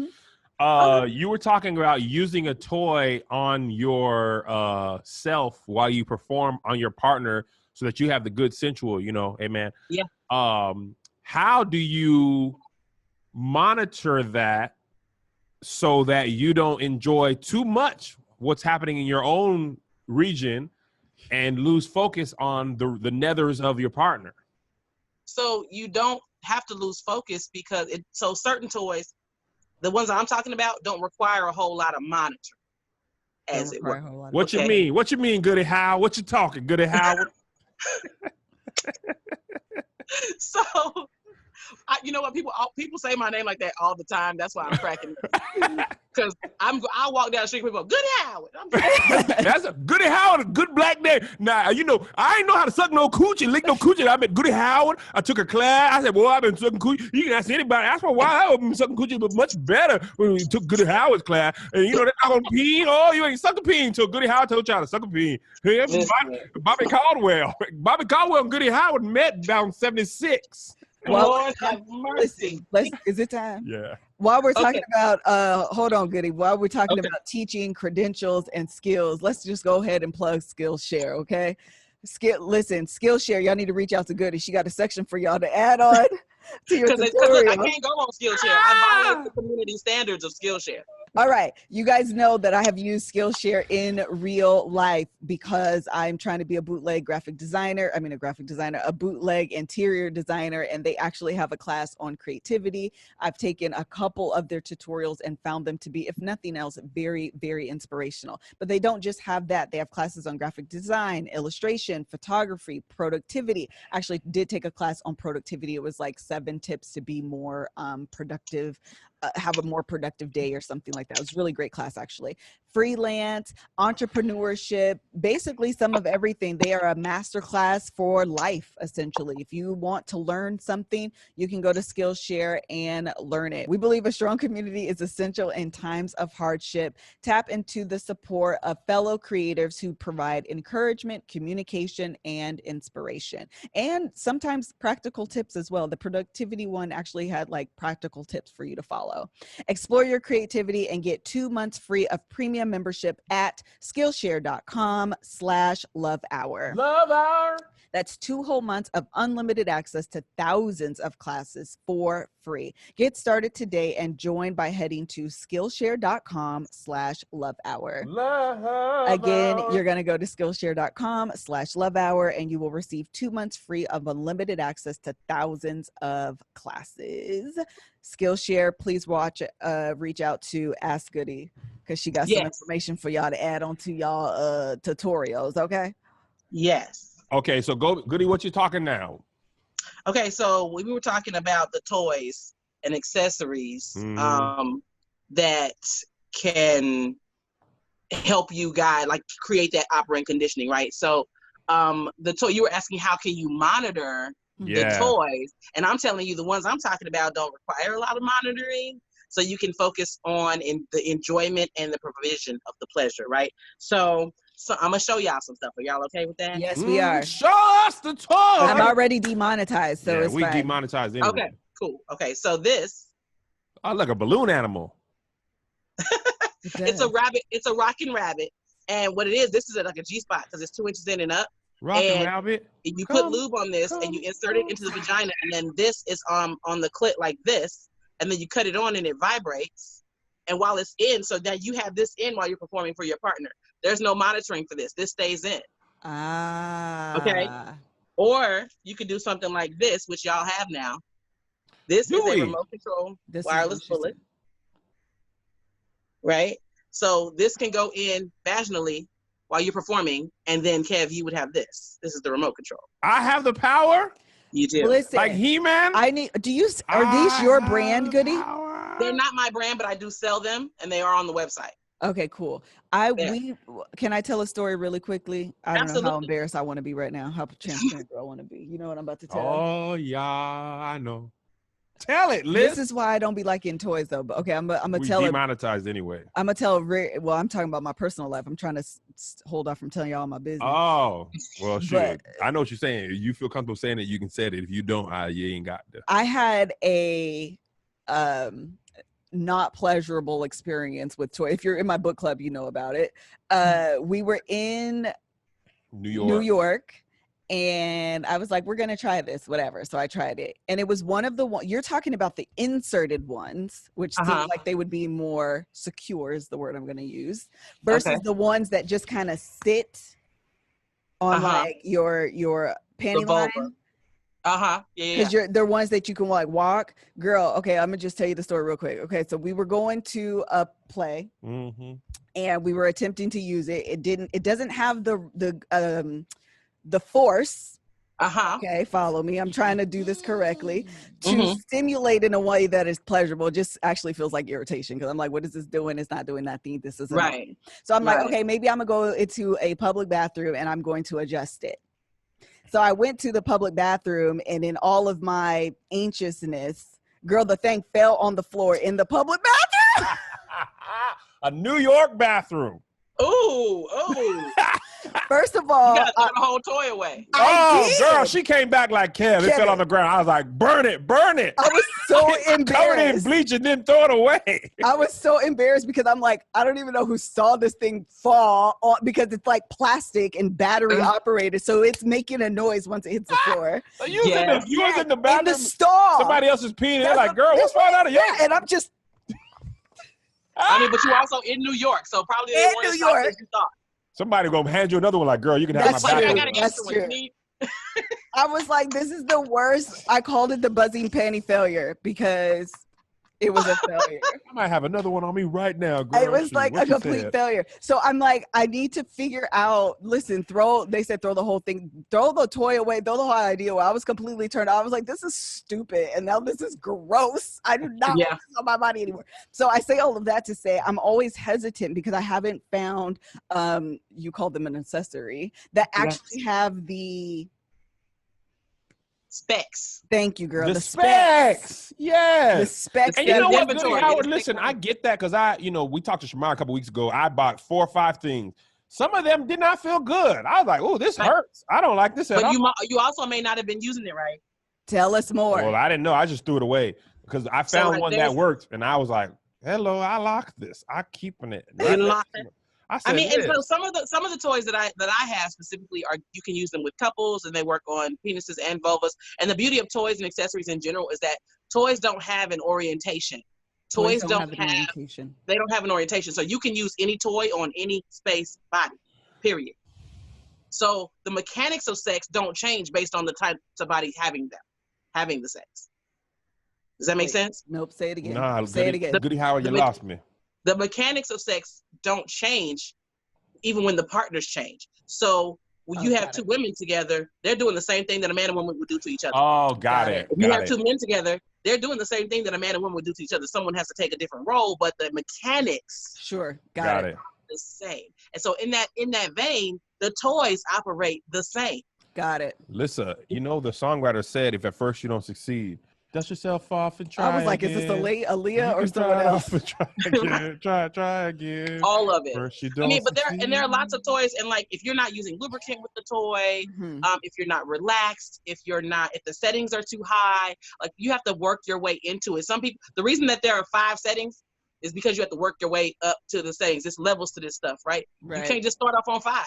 You were talking about using a toy on your self while you perform on your partner so that you have the good sensual, you know, amen. Yeah. How do you monitor that so that you don't enjoy too much what's happening in your own region and lose focus on the nethers of your partner? So you don't have to lose focus because so certain toys, the ones I'm talking about, don't require a whole lot of monitoring. As it were. What you mean? What you mean, Goody Howard? What you talking, Goody Howard? So, you know what? People say my name like that all the time. That's why I'm cracking. Because I walk down the street and people go, Goody Howard. That's a Goody Howard, a good black name. Now, you know, I ain't know how to suck no coochie, lick no coochie. I met Goody Howard. I took a class. I said, boy, I've been sucking coochie. You can ask anybody. Ask me why I've been sucking coochie, but much better when we took Goody Howard's class. And, you know, they're not going to pee. Oh, you ain't sucking pee until Goody Howard told y'all to suck a pee. Hey, Bobby Caldwell. Bobby Caldwell and Goody Howard met down 76. Well, Lord have mercy. Is it time? Yeah. While we're talking about, hold on, Goody. While we're talking about teaching, credentials, and skills, let's just go ahead and plug Skillshare, okay? Skillshare, y'all need to reach out to Goody. She got a section for y'all to add on to your tutorial. I can't go on Skillshare. I violate the community standards of Skillshare. All right. You guys know that I have used Skillshare in real life because I'm trying to be a bootleg a bootleg interior designer, and they actually have a class on creativity. I've taken a couple of their tutorials and found them to be, if nothing else, very, very inspirational. But they don't just have that. They have classes on graphic design, illustration, photography, productivity. I actually did take a class on productivity. It was like 7 tips to be more productive, have a more productive day or something like that. It was a really great class, actually. Freelance, entrepreneurship, basically some of everything. They are a master class for life, essentially. If you want to learn something, you can go to Skillshare and learn it. We believe a strong community is essential in times of hardship. Tap into the support of fellow creatives who provide encouragement, communication, and inspiration. And sometimes practical tips as well. The productivity one actually had like practical tips for you to follow. follow. Explore your creativity and get 2 months free of premium membership at Skillshare.com/lovehour. Love hour. That's 2 whole months of unlimited access to thousands of classes for free. Get started today and join by heading to Skillshare.com/lovehour. Again, you're going to go to Skillshare.com/lovehour and you will receive 2 months free of unlimited access to thousands of classes. Skillshare, please reach out to Ask Goody because she got some information for y'all to add on to y'all tutorials, okay? Yes. Okay, so Goody, what you talking now? Okay, so we were talking about the toys and accessories that can help you create that operant conditioning, right? So the toy, you were asking how can you monitor the toys, and I'm telling you the ones I'm talking about don't require a lot of monitoring, so you can focus on the enjoyment and the provision of the pleasure, right? So I'm gonna show y'all some stuff. Are y'all okay with that? Yes, we are. Show us the toy. I'm already demonetized, so it's we fine. demonetized anyway. Okay, cool. Okay, so this. I like a balloon animal. It's a rabbit. It's a rocking rabbit, and what it is, this is like a G-spot because it's 2 inches in and up. Rocking rabbit. You put lube on this, and you insert it into the vagina, and then this is on the clit like this, and then you cut it on, and it vibrates. And while it's in, so that you have this in while you're performing for your partner. There's no monitoring for this. This stays in. Okay. Or you could do something like this, which y'all have now. This is a remote control wireless bullet. Right? So this can go in vaginally while you're performing, and then Kev, you would have this. This is the remote control. I have the power. You do. Listen, like He-Man. are these your brand, Goody? They're not my brand, but I do sell them, and they are on the website. Okay, cool. Can I tell a story really quickly? I don't know how embarrassed I want to be right now. How transparent do I want to be? You know what I'm about to tell? Oh yeah, I know. Tell it, Liz. This is why I don't be liking toys though. But okay, I'm gonna tell it. Demonetized anyway. I'm gonna tell it. Well, I'm talking about my personal life. I'm trying to hold off from telling y'all my business. Oh, well, shoot. I know what you're saying. You feel comfortable saying it, you can say it. If you don't, you ain't got to. I had a not pleasurable experience with toy. If you're in my book club, you know about it. We were in New York, and I was like, we're gonna try this, whatever. So I tried it, and it was one of the you're talking about the inserted ones, which seems like they would be more secure is the word I'm gonna use, versus the ones that just kind of sit on like your panty line. Yeah. Because they're ones that you can like walk. Girl, okay, I'm gonna just tell you the story real quick. Okay, so we were going to a play, and we were attempting to use it. It doesn't have the force. Okay, follow me. I'm trying to do this correctly to stimulate in a way that is pleasurable. It just actually feels like irritation because I'm like, what is this doing? It's not doing nothing. This isn't right. So I'm like, okay, maybe I'm gonna go into a public bathroom and I'm going to adjust it. So I went to the public bathroom, and in all of my anxiousness, girl, the thing fell on the floor in the public bathroom. A New York bathroom. Oh. First of all, you gotta throw the whole toy away. Girl, she came back like Kev. It fell on the ground. I was like, burn it. I was so embarrassed. Covered in bleach and then throw it away. I was so embarrassed because I'm like, I don't even know who saw this thing fall on, because it's like plastic and battery operated, so it's making a noise once it hits the floor. So you was in the bathroom. In the stall. Somebody else is peeing. They're like, girl, what's falling out of you? And I'm just. I mean, but you also in New York, so probably they weren't as soft as you thought. Somebody gonna hand you another one like, girl, you can have my bathroom. I got an extra one. I was like, this is the worst. I called it the buzzing panty failure because it was a failure. I might have another one on me right now, girl. It was like a complete failure. So I'm like, I need to figure out, listen, they said throw the whole thing, throw the toy away, throw the whole idea away. I was completely turned off. I was like, this is stupid. And now this is gross. I do not want this on my body anymore. So I say all of that to say I'm always hesitant because I haven't found, you called them an accessory, that actually have the specs. Thank you, girl. The specs. Yes. The specs. And you know what, Goody Howard, listen, I get that because we talked to Shamar a couple weeks ago. I bought 4 or 5 things. Some of them did not feel good. I was like, oh, this hurts. I don't like this at all. But you also may not have been using it right. Tell us more. Well, I didn't know. I just threw it away. because I found like, one that worked, and I was like, "Hello, I locked this. I'm keeping it." You lock it. I said, I mean, and so some of the toys that I have specifically are, you can use them with couples, and they work on penises and vulvas. And the beauty of toys and accessories in general is that toys don't have an orientation. Toys don't have an orientation. They don't have an orientation. So you can use any toy on any space body, period. So the mechanics of sex don't change based on the type of body having the sex. Does that make sense? Nope. Say it again. Nah, say it again. Goody Howard, you lost me. The mechanics of sex don't change even when the partners change. So when you have two women together, they're doing the same thing that a man and woman would do to each other. Oh, got it. If you have two men together, they're doing the same thing that a man and woman would do to each other. Someone has to take a different role, but the mechanics got it. are the same. And so in that vein, the toys operate the same. Got it. Listen, you know the songwriter said, if at first you don't succeed, dust yourself off and try. I was like, again. is this Aaliyah or someone else? Try again. All of it. First you I mean, but succeed. there are lots of toys, and like if you're not using lubricant with the toy, if you're not relaxed, if the settings are too high, like you have to work your way into it. Some people, the reason that there are 5 settings is because you have to work your way up to the settings. There's levels to this stuff, right? You can't just start off on 5.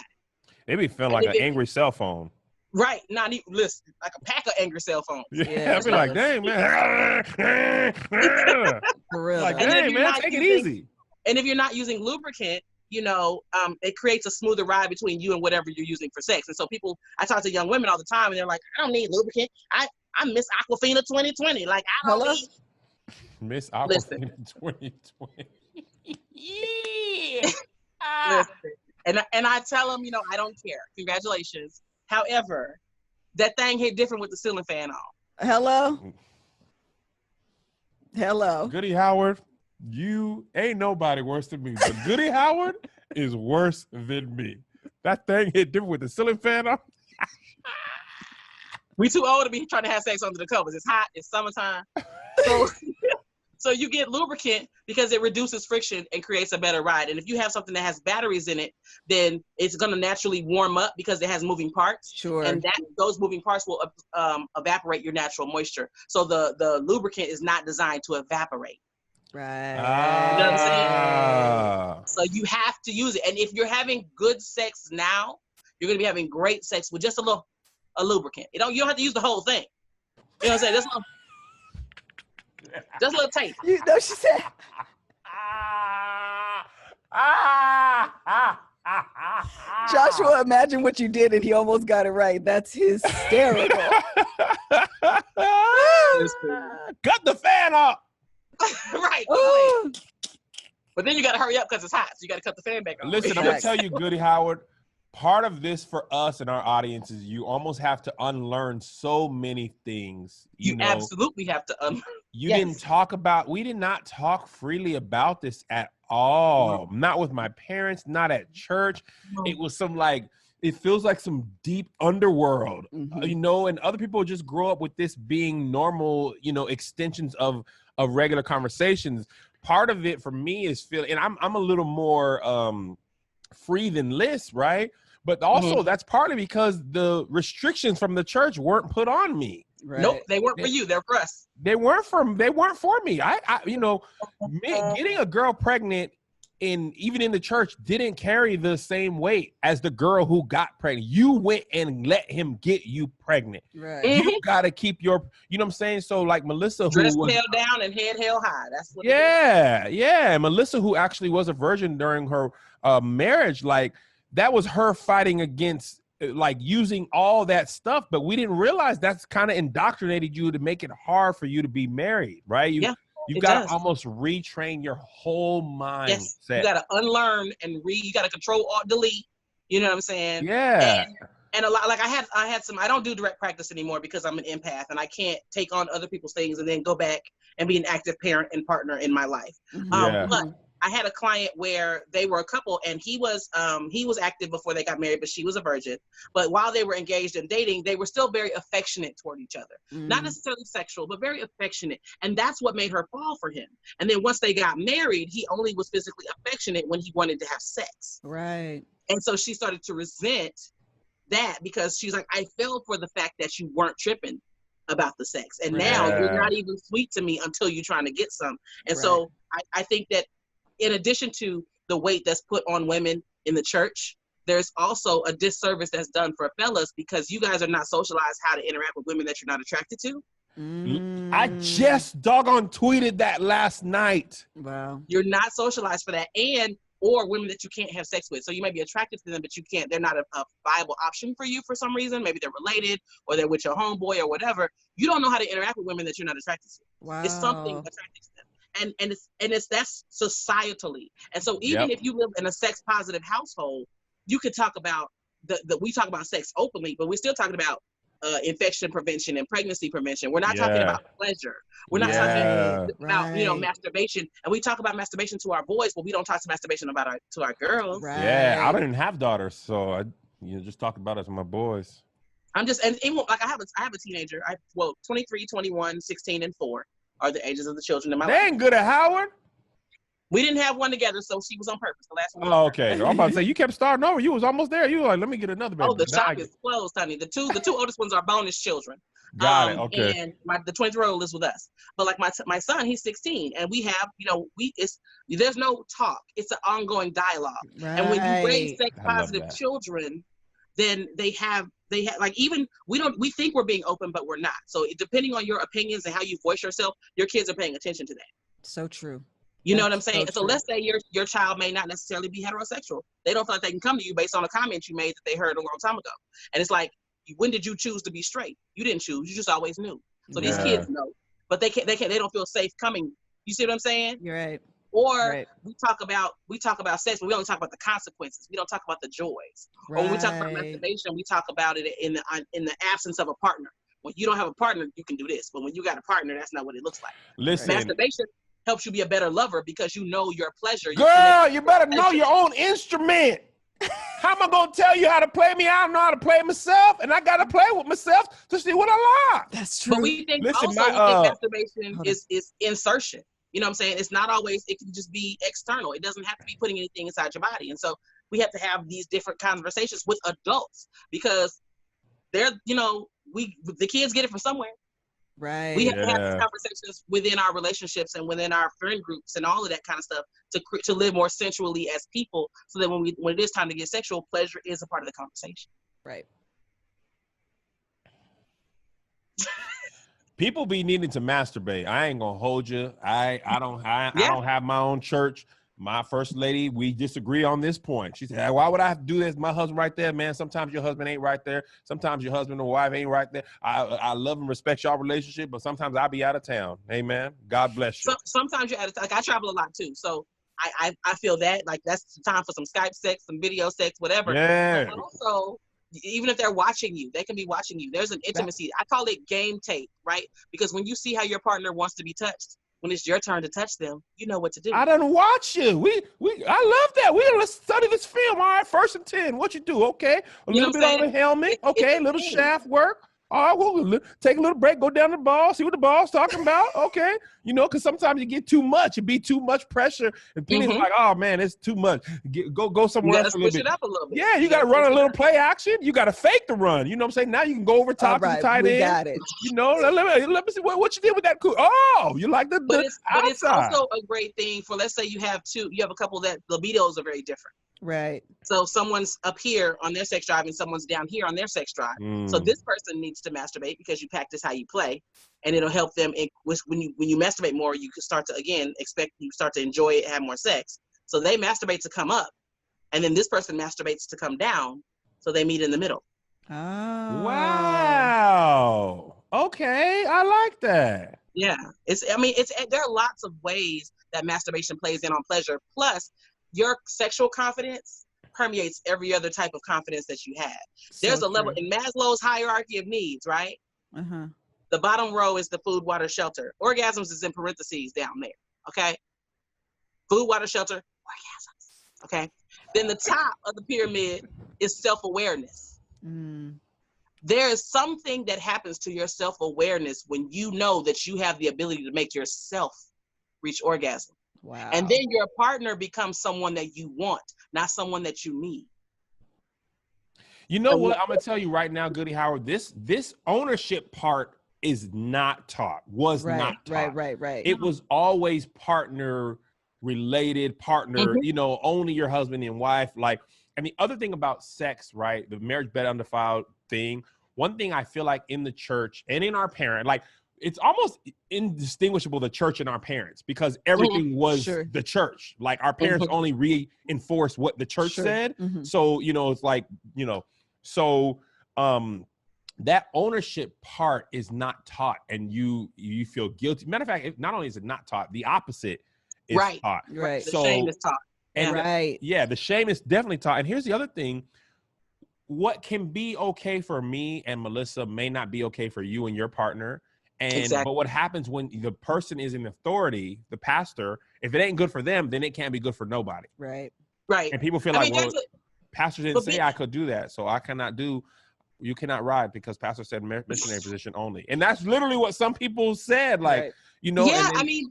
They be feeling like an angry cell phone. Right, not even listen, like a pack of angry cell phones. Yeah, I'd be like, dang man, for real. like, dang man, take it easy. And if you're not using lubricant, it creates a smoother ride between you and whatever you're using for sex. And so I talk to young women all the time, and they're like, I don't need lubricant. I Miss Aquafina 2020. Like I don't need Miss Aquafina 2020. Yeah. And I tell them, I don't care. Congratulations. However, that thing hit different with the ceiling fan on. Hello. Goody Howard, you ain't nobody worse than me, but Goody Howard is worse than me. That thing hit different with the ceiling fan on. We too old to be trying to have sex under the covers. It's hot. It's summertime. So you get lubricant because it reduces friction and creates a better ride. And if you have something that has batteries in it, then it's going to naturally warm up because it has moving parts. Sure. And those moving parts will evaporate your natural moisture. So the lubricant is not designed to evaporate. Right. You know what I'm saying? So you have to use it. And if you're having good sex now, you're going to be having great sex with just a lubricant. You don't have to use the whole thing. You know what I'm saying? Just a little tape. You know, she said. Joshua, imagine what you did and he almost got it right. That's hysterical. Cut the fan off. Right. But then you got to hurry up because it's hot. So you got to cut the fan back on. Listen, I'm going to tell you, Goody Howard, part of this for us and our audience is you almost have to unlearn so many things. You absolutely have to unlearn. We did not talk freely about this at all. No. Not with my parents, not at church. No. It was it feels like some deep underworld, and other people just grow up with this being normal, extensions of regular conversations. Part of it for me is and I'm a little more free than Liz, right? But also that's partly because the restrictions from the church weren't put on me. Right. Nope, they weren't for you. They're for us. They weren't for me. Getting a girl pregnant even in the church didn't carry the same weight as the girl who got pregnant. You went and let him get you pregnant. Right. You got to keep your, you know what I'm saying? So like Melissa, dress held down and head held high. That's what. Yeah. Melissa, who actually was a virgin during her marriage, like that was her fighting against like using all that stuff, but we didn't realize that's kind of indoctrinated you to make it hard for you to be married, right? You got to almost retrain your whole mindset. Yes, you got to unlearn and you got to control alt delete. You know what I'm saying? Yeah. And a lot, like I had some. I don't do direct practice anymore because I'm an empath and I can't take on other people's things and then go back and be an active parent and partner in my life. But I had a client where they were a couple and he was active before they got married, but she was a virgin. But while they were engaged in dating, they were still very affectionate toward each other. Not necessarily sexual, but very affectionate. And that's what made her fall for him. And then once they got married, he only was physically affectionate when he wanted to have sex. Right. And so she started to resent that because she's like, I fell for the fact that you weren't tripping. about the sex. And Right. now you're not even sweet to me until you're trying to get some. And Right. so I think that in addition to the weight that's put on women in the church, there's also a disservice that's done for fellas because you guys are not socialized how to interact with women that you're not attracted to. I just doggone tweeted that last night. Wow. You're not socialized for that, or women that you can't have sex with. So you may be attracted to them, but you can't. They're not a viable option for you for some reason. Maybe they're related, or they're with your homeboy, or whatever. You don't know how to interact with women that you're not attracted to. Wow. It's something attracted to them, and that's societally. And so even if you live in a sex positive household, you could talk about we talk about sex openly, but we're still talking about infection prevention and pregnancy prevention. We're not talking about pleasure. We're not talking about masturbation. And we talk about masturbation to our boys, but we don't talk to masturbation to our girls. Right. Yeah, I didn't have daughters, so I just talk about it to my boys. I'm just, and even like I have a teenager. 23, 21, 16, and 4 are the ages of the children in my life. They ain't good at Howard. We didn't have one together, so she was on purpose. The last one. Oh, okay. I'm about to say you kept starting over. You was almost there. You were like, let me get another baby. Oh, the shop is closed, honey. The two oldest ones are bonus children. Got it. Okay. And the 23-year-old lives with us. But like my son, he's 16, and we have, there's no talk. It's an ongoing dialogue. Right. And when you raise sex positive children, then they have like, even we think we're being open, but we're not. So depending on your opinions and how you voice yourself, your kids are paying attention to that. So true. You know what I'm saying? So let's say your child may not necessarily be heterosexual. They don't feel like they can come to you based on a comment you made that they heard a long time ago. And it's like, when did you choose to be straight? You didn't choose. You just always knew. So these kids know, but they don't feel safe coming. You see what I'm saying? You're right. Or we talk about sex, but we only talk about the consequences. We don't talk about the joys. Right. Or when we talk about masturbation, we talk about it in the absence of a partner. When you don't have a partner, you can do this. But when you got a partner, that's not what it looks like. Listen. Masturbation helps you be a better lover because you know your pleasure. Girl, you better know your own instrument. How am I going to tell you how to play me? I don't know how to play myself, and I got to play with myself to see what I like. That's true. But we think masturbation is insertion. You know what I'm saying? It's not always, it can just be external. It doesn't have to be putting anything inside your body. And so we have to have these different conversations with adults because they're, the kids get it from somewhere. Right. We have to have these conversations within our relationships and within our friend groups and all of that kind of stuff to live more sensually as people, so that when it is time to get sexual, pleasure is a part of the conversation. Right. People be needing to masturbate. I ain't gonna hold you. I don't have my own church. My first lady, we disagree on this point. She said, hey, why would I have to do this? My husband right there, man. Sometimes your husband ain't right there. Sometimes your husband or wife ain't right there. I love and respect your relationship, but sometimes I'll be out of town. Amen. God bless you. Sometimes you're out of town. Like, I travel a lot too. So I feel that, like, that's the time for some Skype sex, some video sex, whatever. Yeah. But also, even if they're watching you, they can be watching you. There's an intimacy. I call it game tape, right? Because when you see how your partner wants to be touched, when it's your turn to touch them, you know what to do. I done watch you. I love that. Let's study this film. All right, 1st and 10. What you do? Okay, a little bit on the helmet. Okay, a little shaft work. All right, we'll take a little break, go down the ball, see what the ball's talking about. Okay, because sometimes you get too much. It be too much pressure, and people like, oh man, it's too much. Go somewhere else a little bit. It up a little bit. Yeah, you got to run a little play action. You got to fake the run. You know what I'm saying? Now you can go over top to the tight end. Got it. Let me see what you did with that. Oh, you like the outside. But it's also a great thing for, let's say you have a couple that libidos are very different. Right. So someone's up here on their sex drive and someone's down here on their sex drive. So this person needs to masturbate because you practice how you play, and it'll help them. When you masturbate more, you can start to enjoy it, have more sex. So they masturbate to come up, and then this person masturbates to come down. So they meet in the middle. Oh. Wow. Okay, I like that. Yeah. There are lots of ways that masturbation plays in on pleasure. Plus, your sexual confidence permeates every other type of confidence that you have. There's a level in Maslow's hierarchy of needs, right? Uh-huh. The bottom row is the food, water, shelter. Orgasms is in parentheses down there, okay? Food, water, shelter, orgasms, okay? Then the top of the pyramid is self-awareness. There is something that happens to your self-awareness when you know that you have the ability to make yourself reach orgasm. Wow. And then your partner becomes someone that you want, not someone that you need. You know what? I'm going to tell you right now, Goody Howard, this ownership part is not taught, was not taught. Right. It was always partner related, partner, you know, only your husband and wife. Like, and the other thing about sex, right? The marriage bed undefiled thing. One thing I feel like in the church and in our parent, like, it's almost indistinguishable, the church and our parents, because everything was the church. Like, our parents only reinforced what the church said. So, you know, it's like, you know, so that ownership part is not taught, and you feel guilty. Matter of fact, not only is it not taught, the opposite is taught. Right. So, the shame is taught. And the shame is definitely taught. And here's the other thing. What can be okay for me and Melissa may not be okay for you and your partner. And but what happens when the person is in authority, the pastor, if it ain't good for them, then it can't be good for nobody. Right. And people feel like, well, pastor didn't say I could do that, so I cannot do. You cannot ride because pastor said missionary position only. And that's literally what some people said. Like, you know. Yeah, I mean,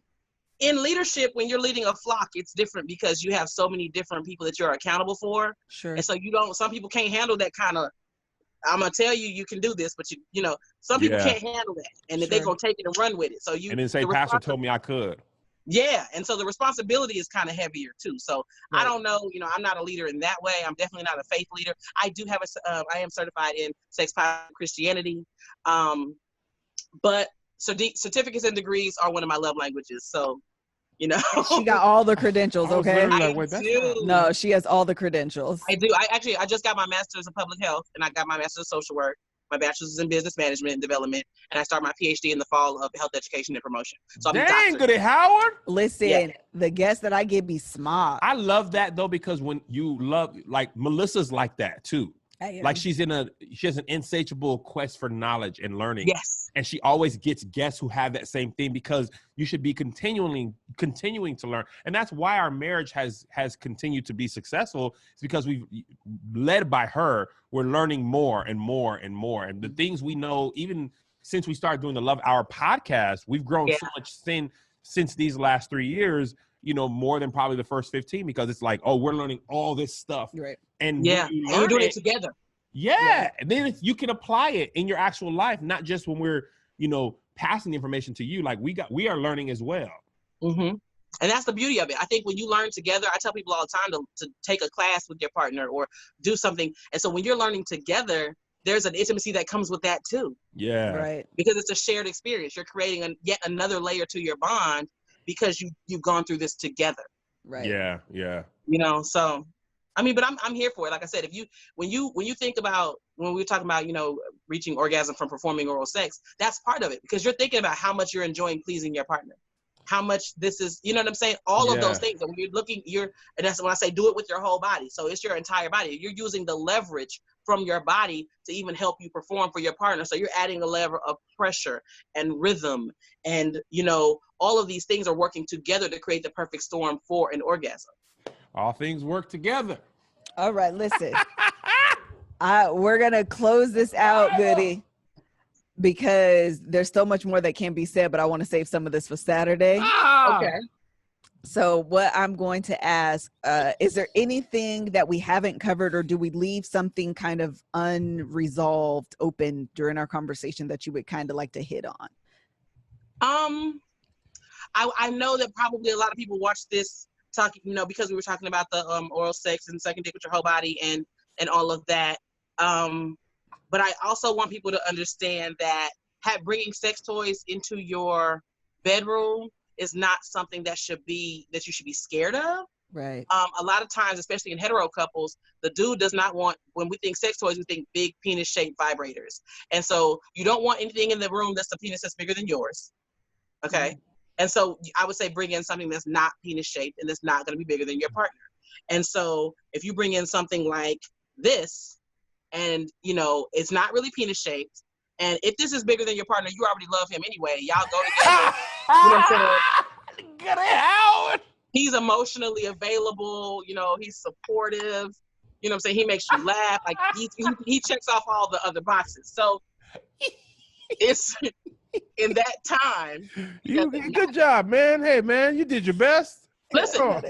in leadership, when you're leading a flock, it's different because you have so many different people that you're accountable for. And so some people can't handle that kind of, I'm going to tell you, you can do this, but you know, some people can't handle that. And they're going to take it and run with it. So and then say, pastor told me I could. Yeah. And so the responsibility is kind of heavier too. So I don't know, you know, I'm not a leader in that way. I'm definitely not a faith leader. I do have I am certified in sex positive Christianity. But certificates and degrees are one of my love languages. So, you know, she got all the credentials. Okay. No, she has all the credentials. I do. I just got my master's in public health, and I got my master's in social work. My bachelor's is in business management and development, and I start my PhD in the fall of health education and promotion. So dang, Goody Howard. Listen, the guests that I get be smart. I love that though, because when you love, like, Melissa's like that too. Like, she has an insatiable quest for knowledge and learning. Yes. And she always gets guests who have that same thing, because you should be continuing to learn. And that's why our marriage has continued to be successful. It's because we've led by her. We're learning more and more and more. And the things we know, even since we started doing the Love Hour podcast, we've grown so much since these last 3 years, you know, more than probably the first 15, because it's like, oh, we're learning all this stuff. Right. And we're doing it together. Yeah. And then you can apply it in your actual life, not just when we're, you know, passing the information to you. Like, we are learning as well. And that's the beauty of it. I think when you learn together, I tell people all the time to take a class with your partner or do something. And so when you're learning together, there's an intimacy that comes with that too. Yeah. Right. Because it's a shared experience. You're creating yet another layer to your bond because you've gone through this together. Right. Yeah. Yeah. You know, so I mean, but I'm here for it. Like I said, when you think about, when we're talking about, you know, reaching orgasm from performing oral sex, that's part of it, because you're thinking about how much you're enjoying pleasing your partner, how much this is, you know what I'm saying? All of those things. And when you're looking, and that's when I say do it with your whole body. So it's your entire body. You're using the leverage from your body to even help you perform for your partner. So you're adding a lever of pressure and rhythm, and, you know, all of these things are working together to create the perfect storm for an orgasm. All things work together. All right, listen. We're going to close this out, Goody, because there's so much more that can be said, but I want to save some of this for Saturday. Okay. So what I'm going to ask, is there anything that we haven't covered, or do we leave something kind of unresolved, open during our conversation that you would kind of like to hit on? I know that probably a lot of people watch this talking, you know, because we were talking about the oral sex and sucking dick with your whole body and all of that. But I also want people to understand that bringing sex toys into your bedroom is not something that you should be scared of. Right. A lot of times, especially in hetero couples, the dude does not want, when we think sex toys, we think big penis shaped vibrators. And so you don't want anything in the room that's a penis that's bigger than yours. Okay. And so I would say bring in something that's not penis shaped and that's not going to be bigger than your partner. And so if you bring in something like this, and, you know, it's not really penis shaped, and if this is bigger than your partner, you already love him anyway. Y'all go together. You know what I'm saying? Get it out. He's emotionally available. You know, he's supportive. You know what I'm saying? He makes you laugh. Like he checks off all the other boxes. So it's in that time. Good job, man. Hey, man, you did your best. Listen, y'all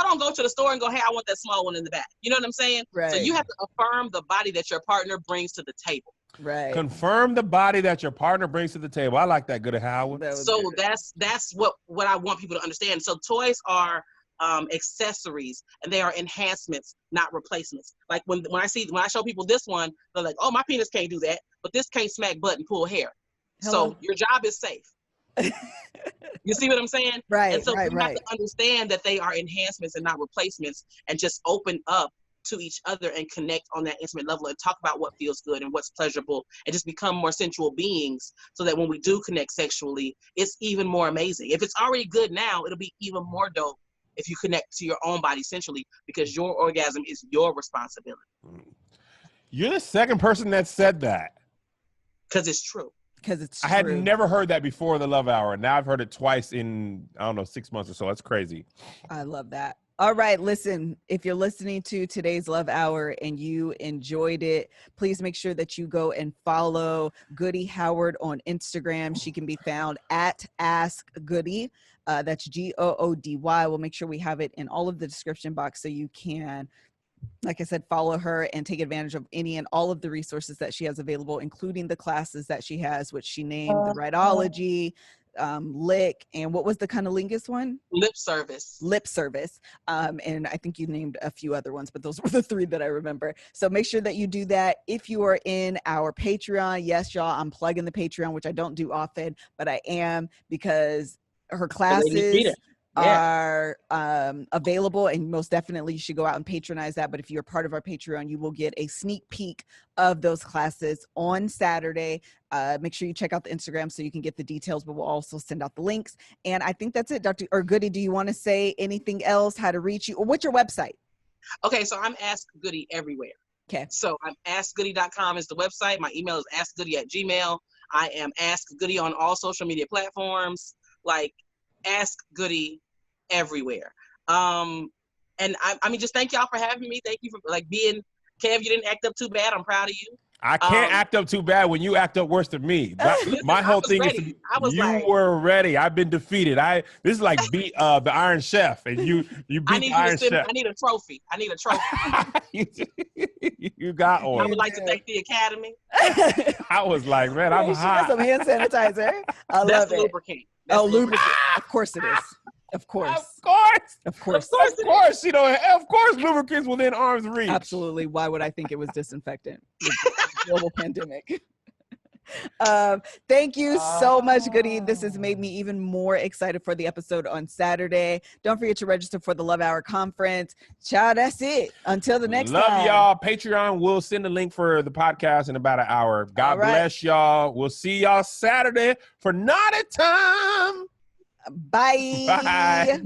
don't go to the store and go, hey, I want that small one in the back. You know what I'm saying? Right. So you have to affirm the body that your partner brings to the table. Right. Confirm the body that your partner brings to the table. I like that, Goody Howard. So that's what I want people to understand. So toys are accessories, and they are enhancements, not replacements. Like when I show people this one, they're like, oh, my penis can't do that, but this can't smack butt and pull hair. Hello? So your job is safe. You see what I'm saying? Right. And so right, we have to understand that they are enhancements and not replacements, and just open up to each other and connect on that intimate level and talk about what feels good and what's pleasurable, and just become more sensual beings, so that when we do connect sexually, it's even more amazing. If it's already good now, it'll be even more dope if you connect to your own body sensually, because your orgasm is your responsibility. You're the second person that said that. Because it's true. Because it's I had never heard that before in the Love Hour. Now I've heard it twice in, I don't know, 6 months or so. That's crazy. I love that. All right, listen, if you're listening to today's Love Hour and you enjoyed it, please make sure that you go and follow Goody Howard on Instagram. She can be found at Ask Goody. That's Goody. We'll make sure we have it in all of the description box so you can, like I said, follow her and take advantage of any and all of the resources that she has available, including the classes that she has, which she named the Rightology, Lick, and what was the cunnilingus one? Lip service. And I think you named a few other ones, but those were the 3 that I remember. So make sure that you do that. If you are in our Patreon, yes, y'all, I'm plugging the Patreon, which I don't do often, but I am, because her classes are available, and most definitely you should go out and patronize that. But if you're part of our Patreon, you will get a sneak peek of those classes on Saturday. Make sure you check out the Instagram so you can get the details, but we'll also send out the links. And I think that's it. Dr. or Goody, do you want to say anything else, how to reach you, or what's your website? Okay, so I'm Ask Goody everywhere. Okay. So I'm askgoody.com is the website. My email is askgoody@gmail. I am Ask Goody on all social media platforms. Like, Ask Goody everywhere. And I mean, just thank y'all for having me. Thank you for being, Kev, you didn't act up too bad. I'm proud of you. I can't act up too bad when you act up worse than me. My whole thing ready. is you were ready. I've been defeated. This is like beat the Iron Chef, and you beat the Iron Chef. I need a trophy. You got one. I would like to thank the Academy. I was like, man, I'm hot. Some hand sanitizer. I That's love the it. lubricant. Lubricant. Of course it is. Of course. Of course, you know, of course lubricants within arm's reach. Absolutely. Why would I think it was disinfectant? Global pandemic. Thank you so much, Goody. This has made me even more excited for the episode on Saturday. Don't forget to register for the Love Hour conference. Child, that's it. Until the next time. Love y'all. Patreon will send a link for the podcast in about an hour. God bless y'all. We'll see y'all Saturday for Naughty Time. Bye. Bye.